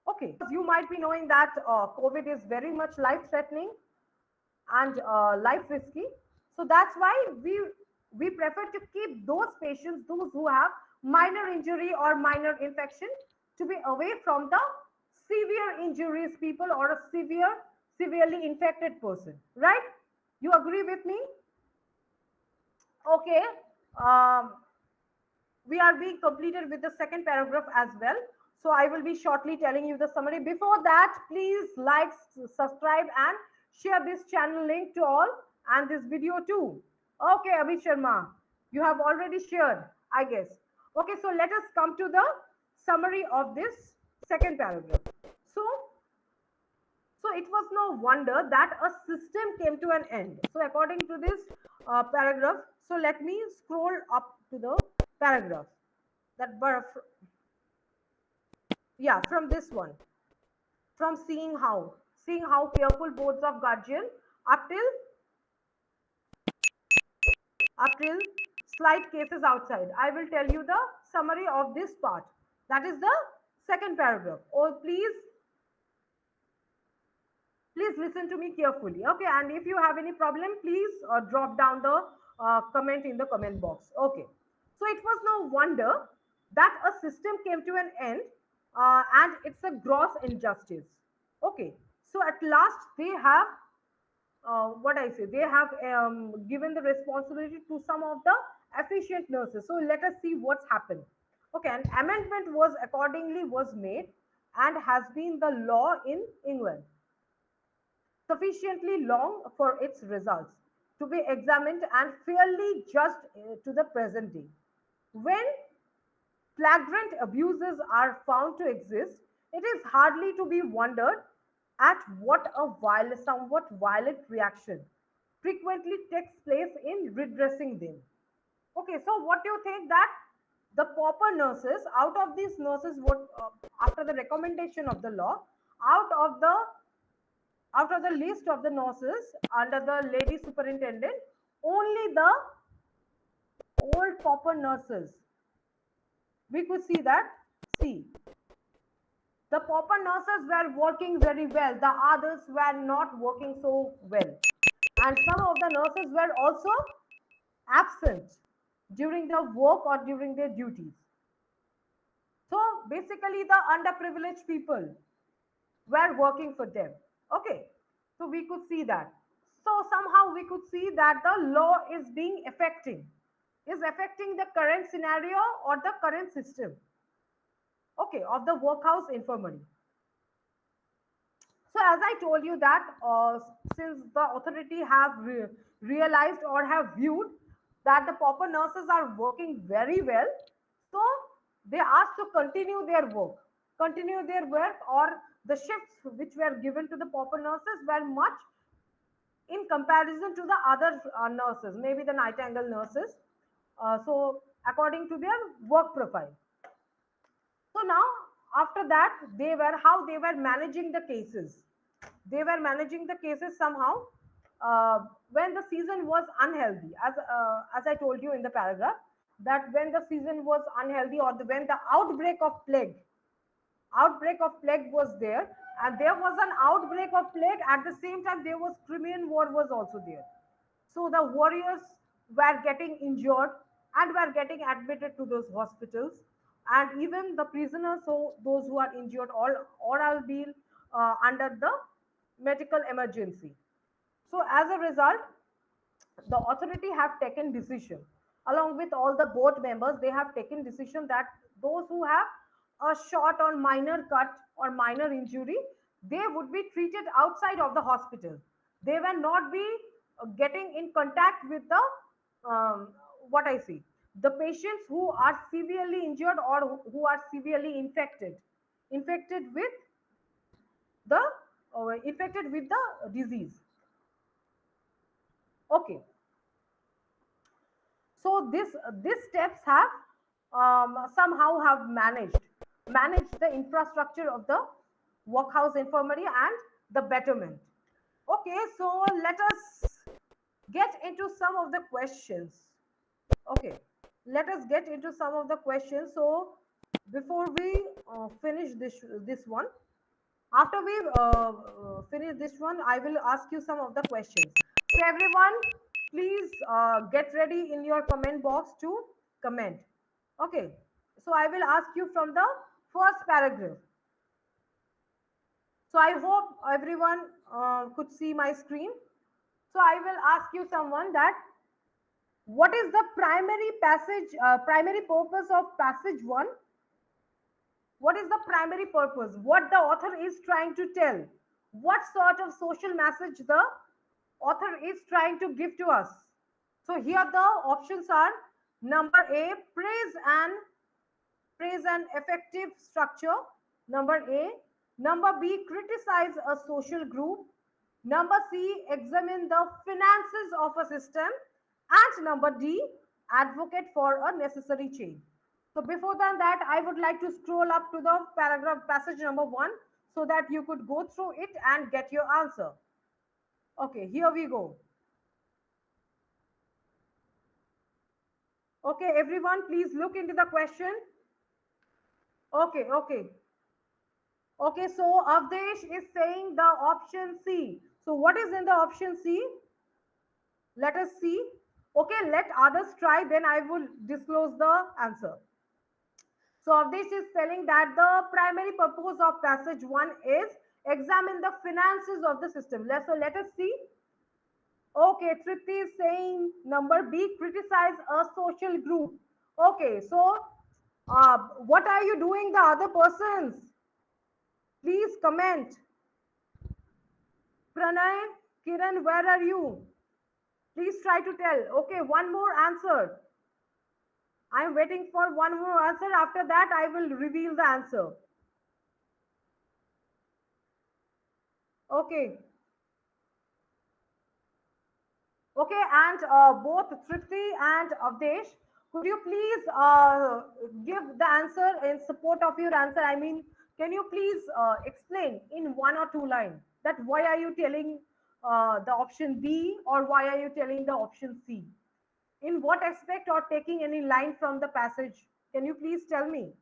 Okay, you might be knowing that COVID is very much life threatening and life risky. So that's why we prefer to keep those patients, those who have minor injury or minor infection, to be away from the severe injuries people or a severely infected person. Right? You agree with me? Okay. Um, we are being completed with the second paragraph as well. So I will be shortly telling you the summary. Before that, please like, subscribe, and share this channel link to all and this video too. Okay, Abhi Sharma, you have already shared, I guess. Okay, so let us come to the summary of this second paragraph. So, so it was no wonder that a system came to an end. So according to this paragraph, so let me scroll up to the paragraph that yeah, from this one, from seeing how careful boards of guardian up till slight cases outside. I will tell you the summary of this part. That is the second paragraph. Oh, please listen to me carefully. Okay, and if you have any problem, please drop down the comment in the comment box. Okay, so it was no wonder that a system came to an end, and it's a gross injustice. Okay, so at last they have what I say, they have given the responsibility to some of the efficient nurses. So let us see what's happened. Okay, an amendment was accordingly was made and has been the law in England, sufficiently long for its results to be examined and fairly judged to the present day. When flagrant abuses are found to exist, it is hardly to be wondered at what a somewhat violent reaction frequently takes place in redressing them. Okay, so what do you think that the pauper nurses, out of these nurses, what after the recommendation of the law, out of the list of the nurses under the lady superintendent, only the old pauper nurses, we could see that. See, the pauper nurses were working very well, the others were not working so well. And some of the nurses were also absent during their work or during their duties. So basically, the underprivileged people were working for them. Okay, so we could see that. So somehow we could see that the law is affecting the current scenario or the current system. Okay, of the workhouse infirmary. So as I told you that since the authority have realized or have viewed that the pauper nurses are working very well, so they asked to continue their work, or the shifts which were given to the pauper nurses were much in comparison to the other nurses, maybe the nightingale nurses. So according to their work profile. So now, after that, they were managing the cases. They were managing the cases somehow when the season was unhealthy, as I told you in the paragraph, that when the season was unhealthy, or when the outbreak of plague was there, and there was an outbreak of plague at the same time there was Crimean War was also there. So the warriors were getting injured and were getting admitted to those hospitals, and even the prisoners, so those who are injured, all are being under the medical emergency. So as a result, the authority have taken decision along with all the board members. They have taken decision that those who have a short or minor cut or minor injury, they would be treated outside of the hospital. They will not be getting in contact with the what I see, the patients who are severely injured or who are severely infected with the infected with the disease. Okay, so these steps have somehow have managed the infrastructure of the workhouse infirmary and the betterment. Okay, so let us get into some of the questions. Okay, let us get into some of the questions. So before we finish this one, after we finish this one, I will ask you some of the questions. So everyone, please get ready in your comment box to comment. Okay. So I will ask you from the first paragraph. So I hope everyone could see my screen. So I will ask you someone that what is the primary purpose of passage one? What is the primary purpose? What the author is trying to tell? What sort of social message the author is trying to give to us? So here the options are: number A, praise and effective structure. Number A. Number B, criticize a social group. Number C, examine the finances of a system. And number D, advocate for a necessary change. So before than that, I would like to scroll up to the paragraph passage number 1 so that you could go through it and get your answer. Okay, here we go. Okay, everyone, please look into the question. Okay, okay. Okay, so Avdesh is saying the option C. So what is in the option C? Let us see. Okay, let others try, then I will disclose the answer. So Avdesh is telling that the primary purpose of passage 1 is examine the finances of the system. Let us see. Okay, Tripti is saying number B, criticize a social group. Okay, so what are you doing the other persons? Please comment. Pranay, Kiran, where are you? Please try to tell. Okay, one more answer. I am waiting for one more answer. After that, I will reveal the answer. Okay. Okay, and both Tripti and Avdesh, could you please give the answer in support of your answer? I mean, can you please explain in one or two lines that why are you telling the option B or why are you telling the option C? In what aspect or taking any line from the passage? Can you please tell me?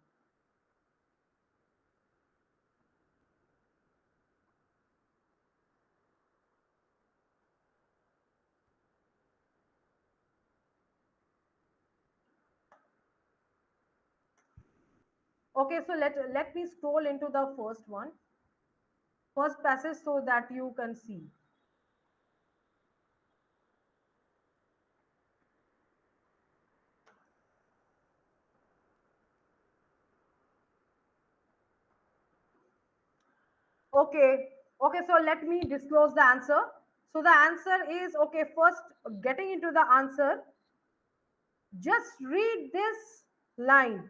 Okay, so let me scroll into the first one, first passage so that you can see. Okay, okay, so let me disclose the answer. So the answer is okay, first getting into the answer, just read this line.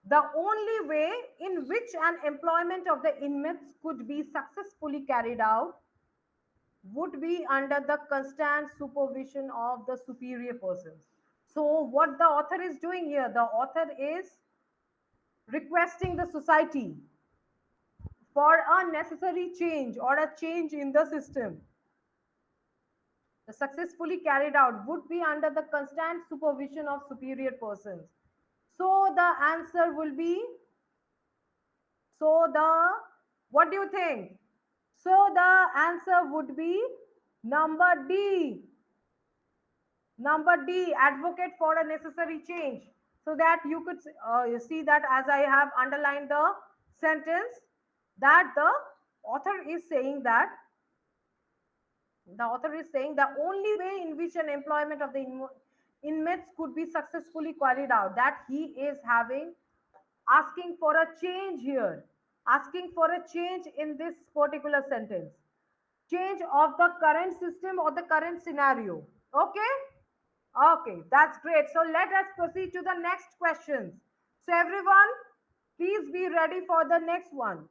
The only way in which an employment of the inmates could be successfully carried out would be under the constant supervision of the superior persons. So, what the author is doing here, the author is requesting the society for a necessary change or a change in the system. The successfully carried out would be under the constant supervision of superior persons. So, the answer will be what do you think? So, the answer would be number D. Number D, advocate for a necessary change. So that you could see that as I have underlined the sentence, that the author is saying that. The author is saying the only way in which an employment of the inmates could be successfully carried out, that he is having asking for a change here, asking for a change in this particular sentence, change of the current system or the current scenario. Okay. Okay, that's great. So let us proceed to the next questions. So everyone, please be ready for the next one.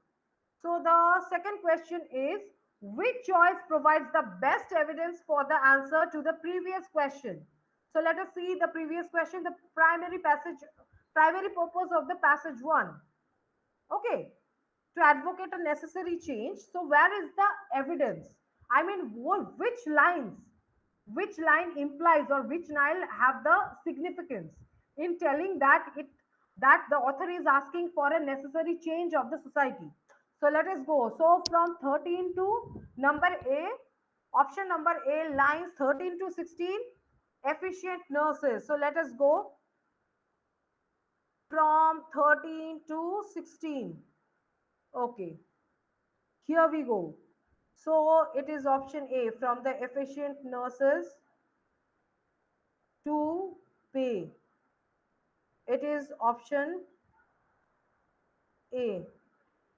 So the second question is, which choice provides the best evidence for the answer to the previous question? So let us see the previous question, the primary purpose of the passage 1. Okay, to advocate a necessary change. So where is the evidence? I mean, which lines, which line implies or which line have the significance in telling that it, that the author is asking for a necessary change of the society? So let us go. So from 13 to number A, option number A, lines 13 to 16, efficient nurses. So let us go from 13 to 16. Okay, here we go. So it is option A, from the efficient nurses to pay. It is option A.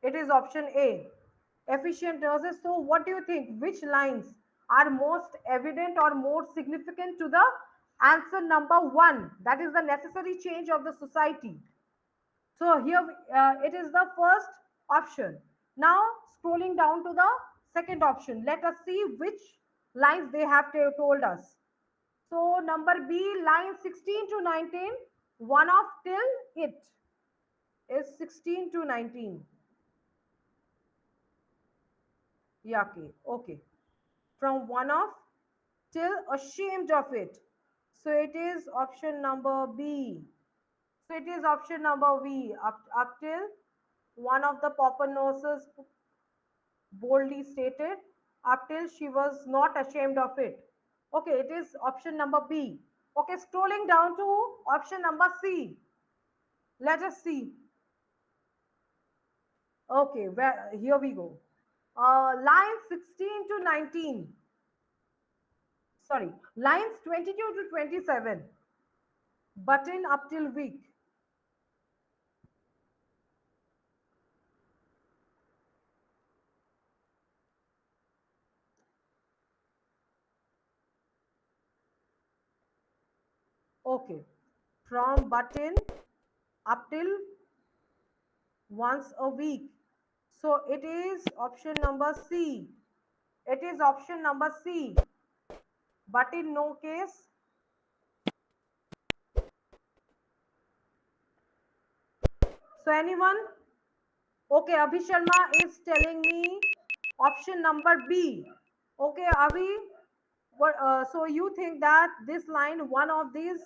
It is option A. Efficient nurses. So what do you think? Which lines are most evident or more significant to the answer number 1? That is the necessary change of the society. So here it is the first option. Now scrolling down to the second option. Let us see which lines they have told us. So number B, line 16 to 19, one of till it is 16 to 19. Yeah, okay, okay. From one of till ashamed of it. So it is option number B. So it is option number B, up till one of the pauper nurses boldly stated, up till she was not ashamed of it. Okay, it is option number B. Okay, scrolling down to option number C. Let us see. Okay, where, here we go. Lines 16 to 19. Sorry, lines 22 to 27. Button up till week. Okay, from button up till once a week. So it is option number C. It is option number C. But in no case. So anyone? Okay, Abhi Sharma is telling me option number B. Okay, Abhi, so you think that this line, one of these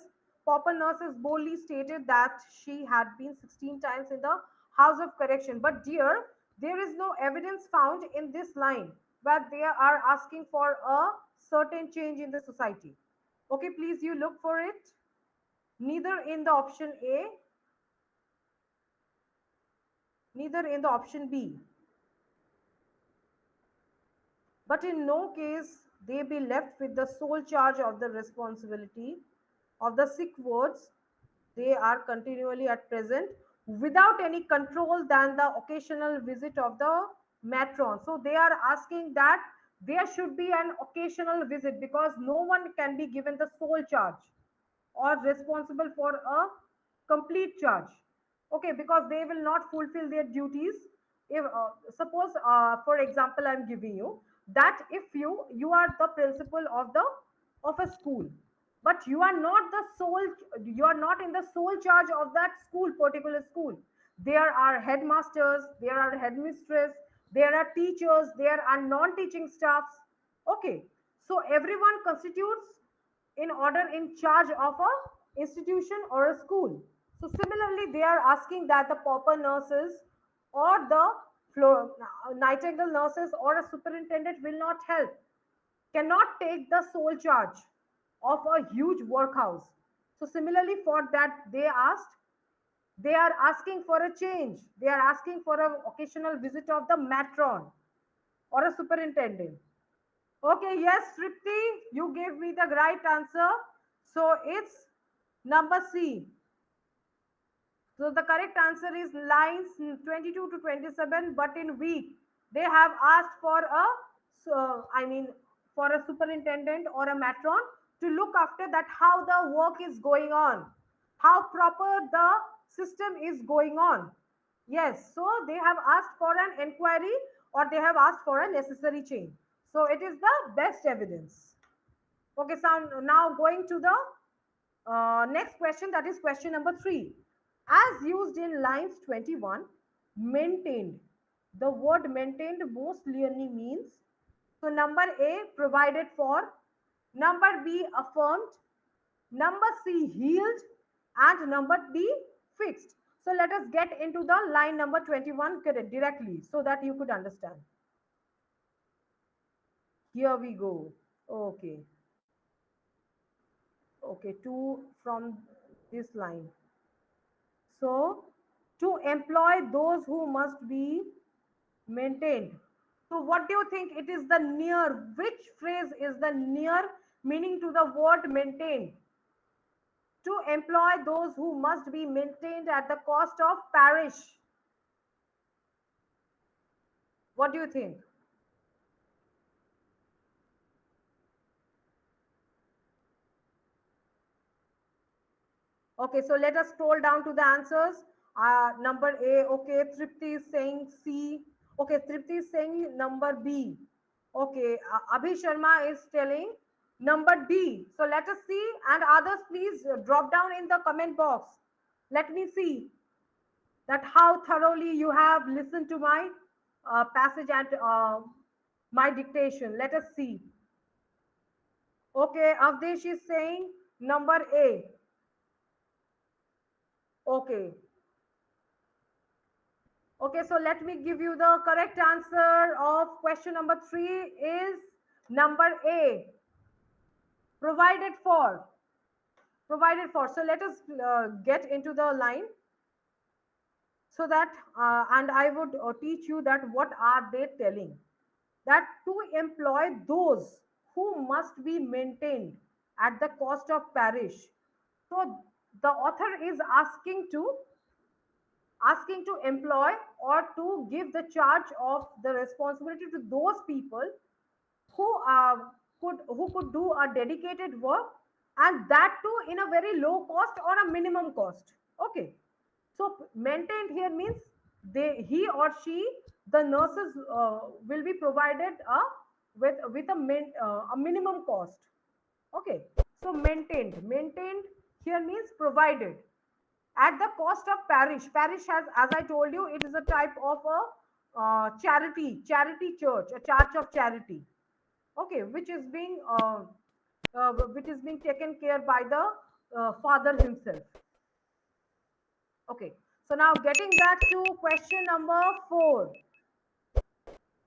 pauper nurses boldly stated that she had been 16 times in the house of correction. But dear, there is no evidence found in this line where they are asking for a certain change in the society. Okay, please you look for it. Neither in the option A, neither in the option B. But in no case they be left with the sole charge of the responsibility of the sick wards. They are continually at present without any control than the occasional visit of the matron. So they are asking that there should be an occasional visit because no one can be given the sole charge or responsible for a complete charge. Okay, because they will not fulfill their duties. If suppose for example I'm giving you that if you are the principal of a school, but you are not the sole, you are not in the sole charge of that school, particular school. There are headmasters, there are headmistress, there are teachers, there are non-teaching staffs. Okay, so everyone constitutes in order in charge of a institution or a school. So similarly, they are asking that the pauper nurses or the nightingale nurses or a superintendent will not help, cannot take the sole charge of a huge workhouse. So similarly, for that they are asking for a change. They are asking for an occasional visit of the matron or a superintendent. Okay, yes, Tripti, you gave me the right answer. So it's number C. So the correct answer is lines 22 to 27, but in week they have asked for a, so I mean, for a superintendent or a matron to look after that how the work is going on, how proper the system is going on. Yes, so they have asked for an inquiry or they have asked for a necessary change. So it is the best evidence. Okay, so now going to the next question, that is question number 3. As used in lines 21, maintained. The word maintained most clearly means, so number A, provided for, number B, affirmed, number C, healed, and number D, fixed. So let us get into the line number 21 directly so that you could understand. Here we go. Okay. Okay, two from this line. So, to employ those who must be maintained. So, what do you think? It is the near. Which phrase is the near meaning to the word maintained? To employ those who must be maintained at the cost of parish. What do you think? Okay, so let us scroll down to the answers. Number A, okay, Tripti is saying C. Okay, Tripti is saying number B. Okay, Abhi Sharma is telling number D. So let us see, and others please drop down in the comment box. Let me see that how thoroughly you have listened to my passage and my dictation. Let us see. Okay, Avdesh is saying number A. Okay, okay, so let me give you the correct answer of question number 3 is number A, provided for. Provided for. So let us get into the line so that, and I would teach you that what are they telling. That to employ those who must be maintained at the cost of parish. So the author is asking to employ or to give the charge of the responsibility to those people who could do a dedicated work, and that too in a very low cost or a minimum cost. Okay, so maintained here means he or she, the nurses will be provided with a minimum cost. Okay, so maintained here means provided at the cost of parish. Parish has, as I told you, it is a type of a charity church, a church of charity. Okay, which is being taken care by the father himself. Okay, so now getting back to question number 4,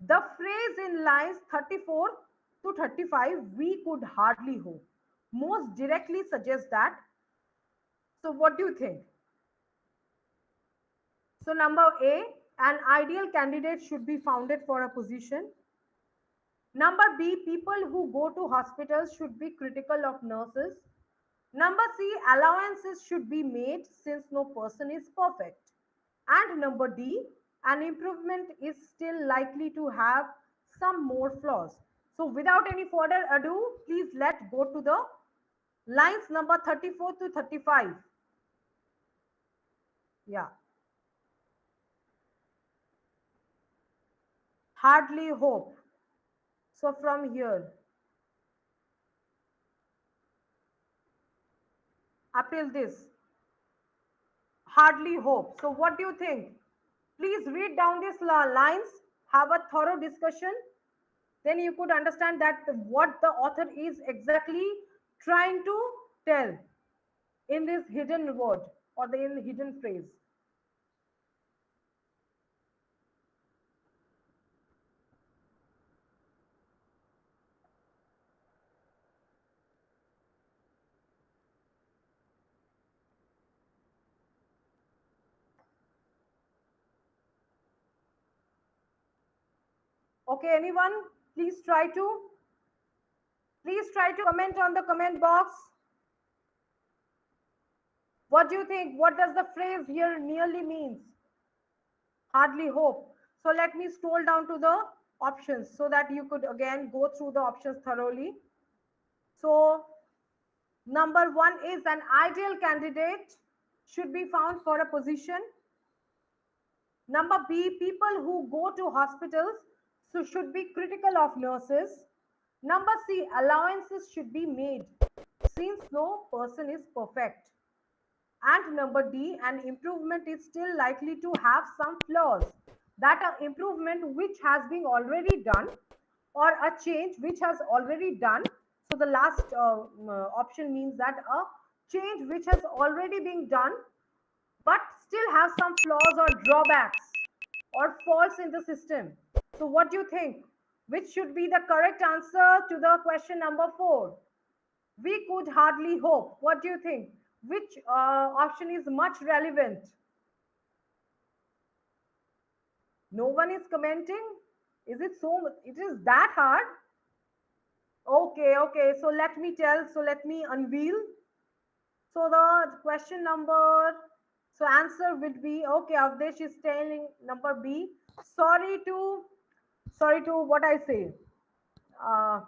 the phrase in lines 34 to 35, we could hardly hope, most directly suggests that. So what do you think? So number A, an ideal candidate should be founded for a position. Number B, people who go to hospitals should be critical of nurses. Number C, allowances should be made since no person is perfect. And number D, an improvement is still likely to have some more flaws. So without any further ado, please let's go to the lines number 34 to 35. Yeah, hardly hope. So from here, up till this, hardly hope. So what do you think? Please read down these lines, have a thorough discussion, then you could understand that what the author is exactly trying to tell in this hidden word or the in hidden phrase. Okay, anyone, please try to. Please try to comment on the comment box. What do you think? What does the phrase here nearly means? Hardly hope. So let me scroll down to the options so that you could again go through the options thoroughly. So number one is an ideal candidate should be found for a position. Number B, people who go to hospitals so should be critical of nurses. Number C, allowances should be made since no person is perfect. And number D, an improvement is still likely to have some flaws. That an improvement which has been already done or a change which has already done. So the last option means that a change which has already been done but still have some flaws or drawbacks or faults in the system. So what do you think? Which should be the correct answer to the question number 4? We could hardly hope. What do you think? Which option is much relevant? No one is commenting. Is it so? It is that hard? Okay, okay. So let me tell. So let me unveil. So the question number. So answer would be okay. Avdesh is telling number B. Sorry to, sorry to what I say. Uh,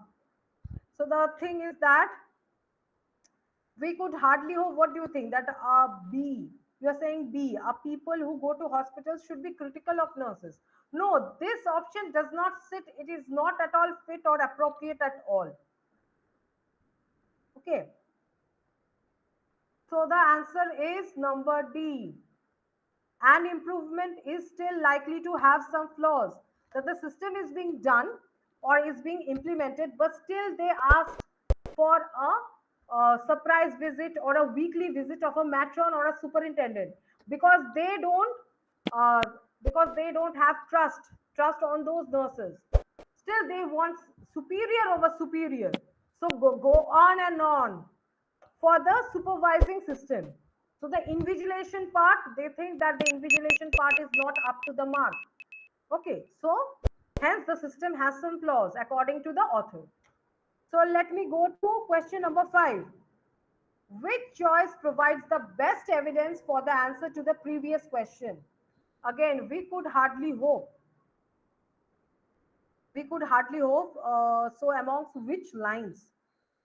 so the thing is that we could hardly hope. What do you think? That B, you are saying B, people who go to hospitals should be critical of nurses. No, this option does not sit, it is not at all fit or appropriate at all. Okay, so the answer is number D. An improvement is still likely to have some flaws, that the system is being done or is being implemented, but still they asked for a surprise visit or a weekly visit of a matron or a superintendent because uh, they don't have trust on those nurses. Still they want superior over superior, so go on and on for the supervising system. So the invigilation part, they think that the invigilation part is not up to the mark. Okay, so hence the system has some flaws according to the author. So let me go to question number 5. Which choice provides the best evidence for the answer to the previous question? Again, we could hardly hope. We could hardly hope. So amongst which lines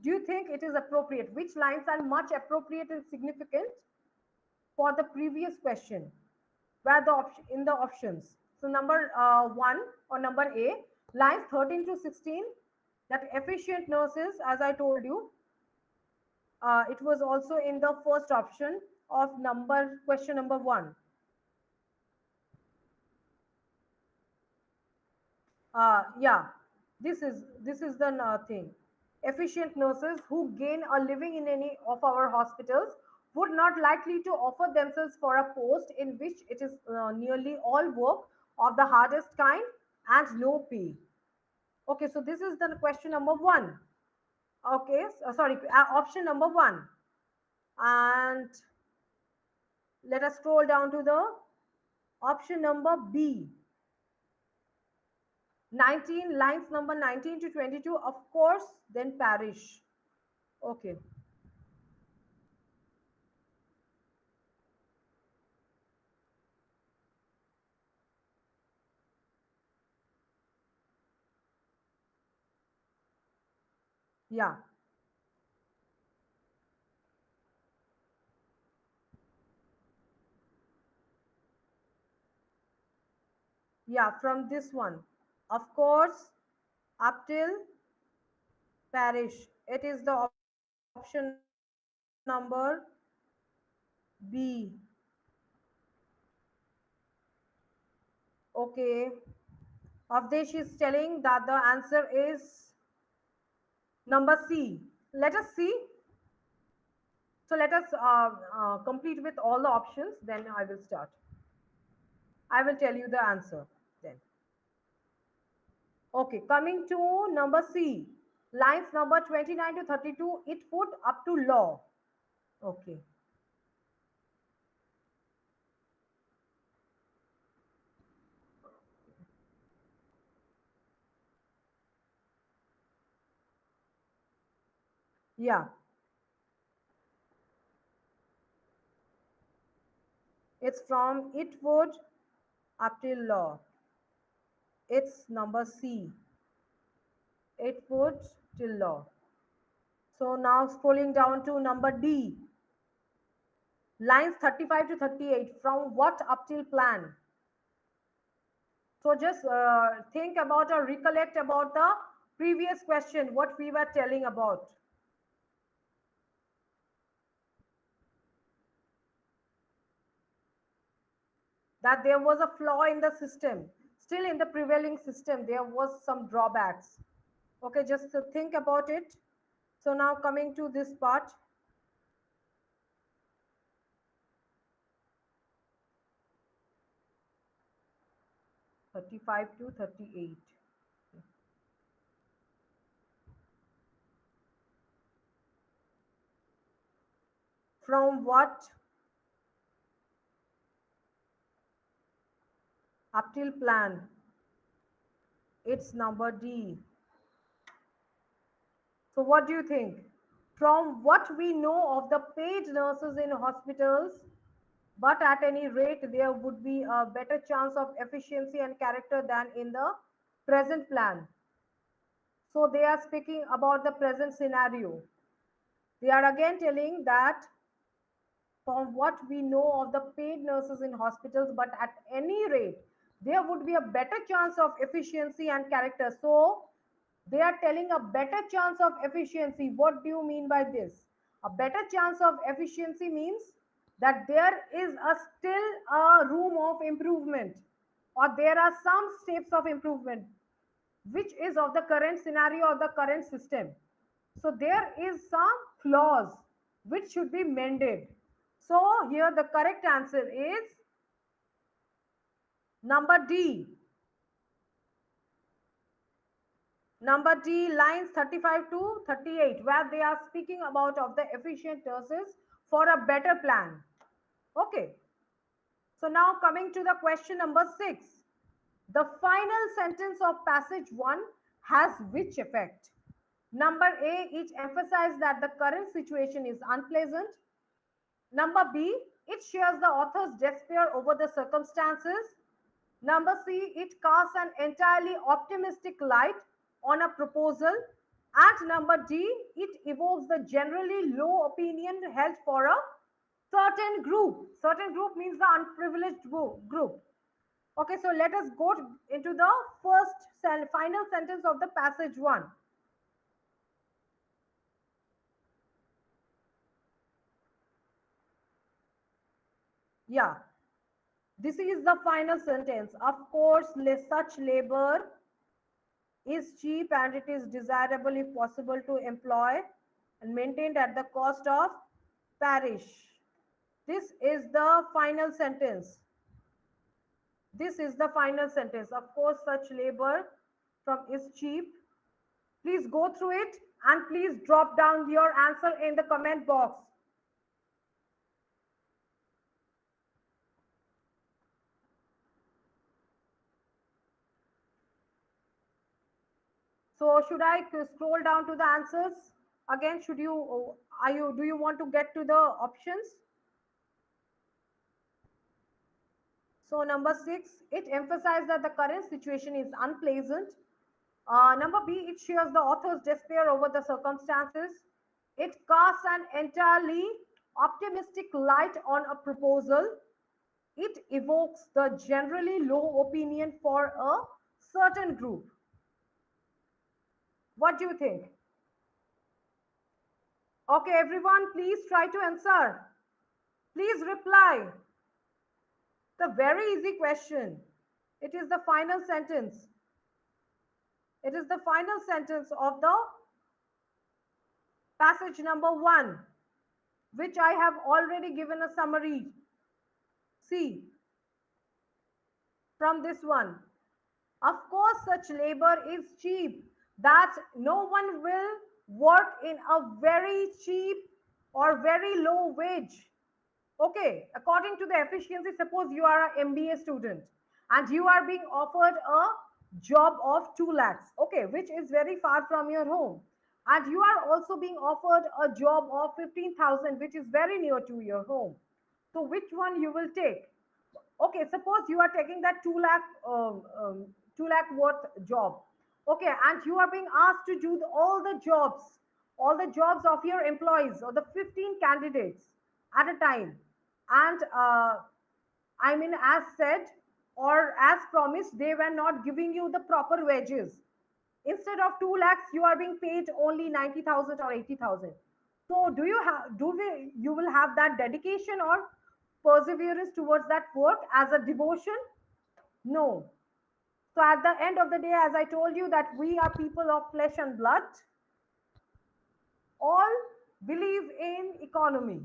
do you think it is appropriate? Which lines are much appropriate and significant for the previous question? Where the option in the options? So number 1 or number A, lines 13 to 16, that efficient nurses, as I told you, it was also in the first option of number question number 1. Yeah, this is the thing. Efficient nurses who gain a living in any of our hospitals would not likely to offer themselves for a post in which it is nearly all work of the hardest kind and no pay. Okay, so this is the question number 1. Okay, sorry, option number 1. And let us scroll down to the option number B. 19, lines number 19 to 22, of course, then parish. Okay, yeah, yeah, from this one. Of course, up till parish. It is the option number B. Okay, Avdesh is telling that the answer is number C. Let us see. So let us complete with all the options. Then I will start. I will tell you the answer then. Okay, coming to number C, lines number 29 to 32, it put up to law. Okay, Yeah, it's from it would up till law. It's number C. It would till law. So now scrolling down to number D, lines 35 to 38. From what up till plan? So just think about or recollect about the previous question, what we were telling about. That there was a flaw in the system. Still in the prevailing system, there was some drawbacks. Okay, just to think about it. So now coming to this part, 35 to 38. From what up till plan? It's number D. So what do you think? From what we know of the paid nurses in hospitals, but at any rate, there would be a better chance of efficiency and character than in the present plan. So they are speaking about the present scenario. They are again telling that from what we know of the paid nurses in hospitals, but at any rate, there would be a better chance of efficiency and character. So they are telling a better chance of efficiency. What do you mean by this? A better chance of efficiency means that there is a still a room of improvement, or there are some steps of improvement which is of the current scenario or the current system. So there is some flaws which should be mended. So here the correct answer is number D. Number D, lines 35 to 38, where they are speaking about of the efficient nurses for a better plan. Okay. So now coming to the question number 6. The final sentence of passage 1 has which effect? Number A, it emphasizes that the current situation is unpleasant. Number B, it shares the author's despair over the circumstances. Number C, it casts an entirely optimistic light on a proposal. And number D, it evokes the generally low opinion held for a certain group. Certain group means the unprivileged group. Okay, so let us go into the final sentence of the passage 1. Yeah, this is the final sentence. Of course, such labor is cheap and it is desirable if possible to employ and maintained at the cost of parish. This is the final sentence. This is the final sentence. Of course, such labor from is cheap. Please go through it and please drop down your answer in the comment box. So should I scroll down to the answers? Again, should you are you do you want to get to the options? So number 6, it emphasized that the current situation is unpleasant. Number B, it shares the author's despair over the circumstances. It casts an entirely optimistic light on a proposal. It evokes the generally low opinion for a certain group. What do you think? Okay, everyone, please try to answer. Please reply. The very easy question. It is the final sentence. It is the final sentence of the passage number 1, which I have already given a summary. See, from this one. Of course, such labor is cheap, that no one will work in a very cheap or very low wage. Okay, according to the efficiency, suppose you are an MBA student and you are being offered a job of 2 lakhs, okay, which is very far from your home. and you are also being offered a job of 15,000 which is very near to your home. So which one you will take? Okay, suppose you are taking that 2 lakh 2 lakh worth job. Okay, and you are being asked to do all the jobs of your employees or the 15 candidates at a time. And I mean, as said or as promised, they were not giving you the proper wages. Instead of 2 lakhs, you are being paid only 90,000 or 80,000. So, you will have that dedication or perseverance towards that work as a devotion? No. So, at the end of the day, as I told you, that we are people of flesh and blood, all believe in economy.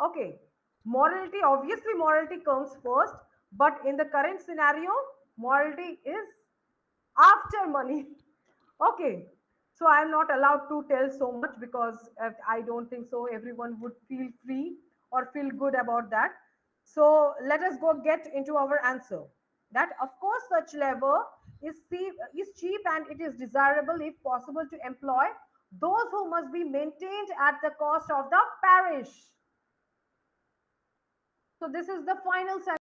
Okay. Morality, obviously, morality comes first, but in the current scenario, morality is after money. Okay. So I'm not allowed to tell so much because I don't think so everyone would feel free or feel good about that. So let us go get into our answer. That of course such labor is cheap and it is desirable if possible to employ those who must be maintained at the cost of the parish. So this is the final sentence.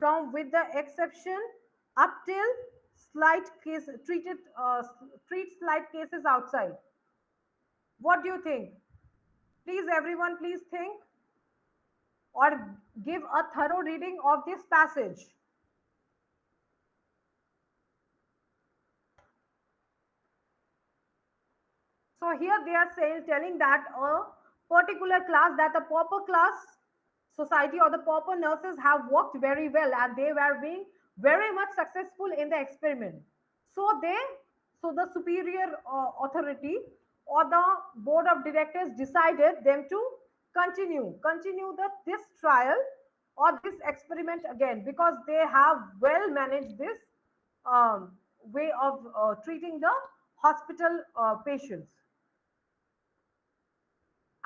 From with the exception up till slight case treat slight cases outside. What do you think? Please, everyone, please think or give a thorough reading of this passage. So here they are saying, telling that a particular class, that the pauper class society or the pauper nurses have worked very well and they were being very much successful in the experiment. So the superior authority or the board of directors decided them to continue this trial or this experiment again because they have well managed this way of treating the hospital patients.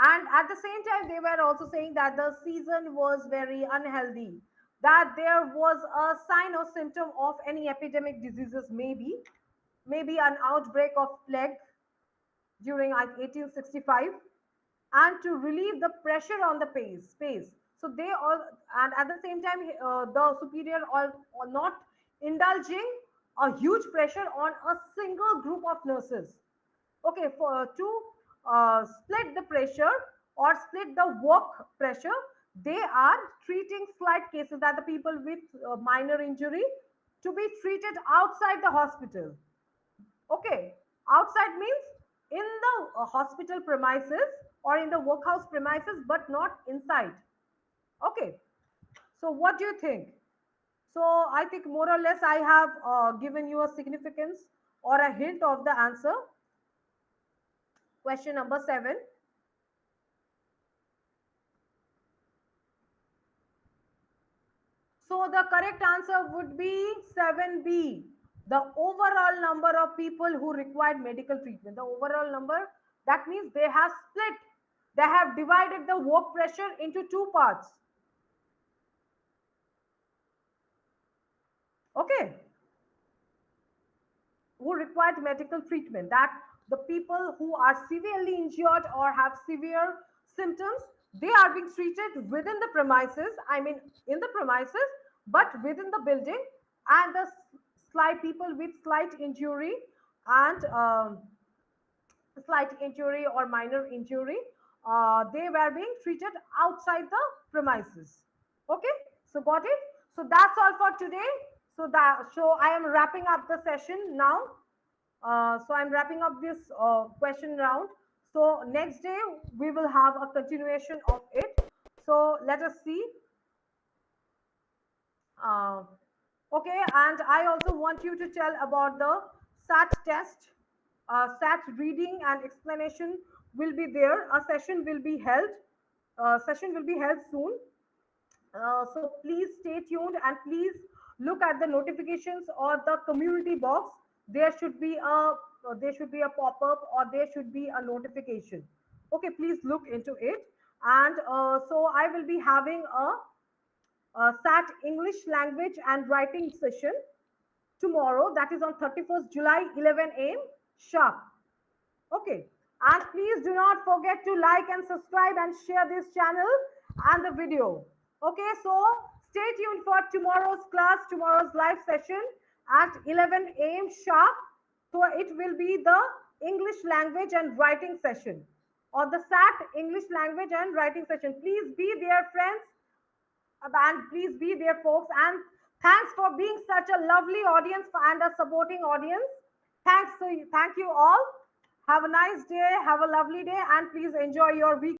And at the same time, they were also saying that the season was very unhealthy, that there was a sign or symptom of any epidemic diseases, maybe an outbreak of plague during like 1865, and to relieve the pressure on the space. So they all, and at the same time, the superior are not indulging a huge pressure on a single group of nurses. Okay, for to split the pressure or split the work pressure, they are treating slight cases, that the people with minor injury to be treated outside the hospital. Okay, outside means in the hospital premises or in the workhouse premises, but not inside. Okay, so what do you think? So I think more or less I have given you a significance or a hint of the answer. Question number 7. So the correct answer would be 7B. The overall number of people who required medical treatment. The overall number, that means they have split. They have divided the work pressure into two parts. Okay. Who required medical treatment. That the people who are severely injured or have severe symptoms, they are being treated within the premises. I mean, in the premises, but within the building, and the slight people with slight injury and slight injury or minor injury, they were being treated outside the premises. Okay, so got it. So that's all for today. So I am wrapping up the session now. So I'm wrapping up this question round. So next day we will have a continuation of it. So let us see. Uh, okay, and I also want you to tell about the SAT test. SAT reading and explanation will be there. A session will be held. Session will be held soon. So please stay tuned and please look at the notifications or the community box. There should be a pop-up or there should be a notification. Okay, please look into it. And so I will be having a SAT English language and writing session tomorrow. That is on 31st July, 11 a.m. sharp. Okay. And please do not forget to like and subscribe and share this channel and the video. Okay, so stay tuned for tomorrow's class, tomorrow's live session at 11 a.m. sharp. So it will be the English language and writing session or the SAT English language and writing session. Please be there, friends, and please be there, folks. And thanks for being such a lovely audience and a supporting audience. Thank you all. Have a nice day, have a lovely day, and please enjoy your week.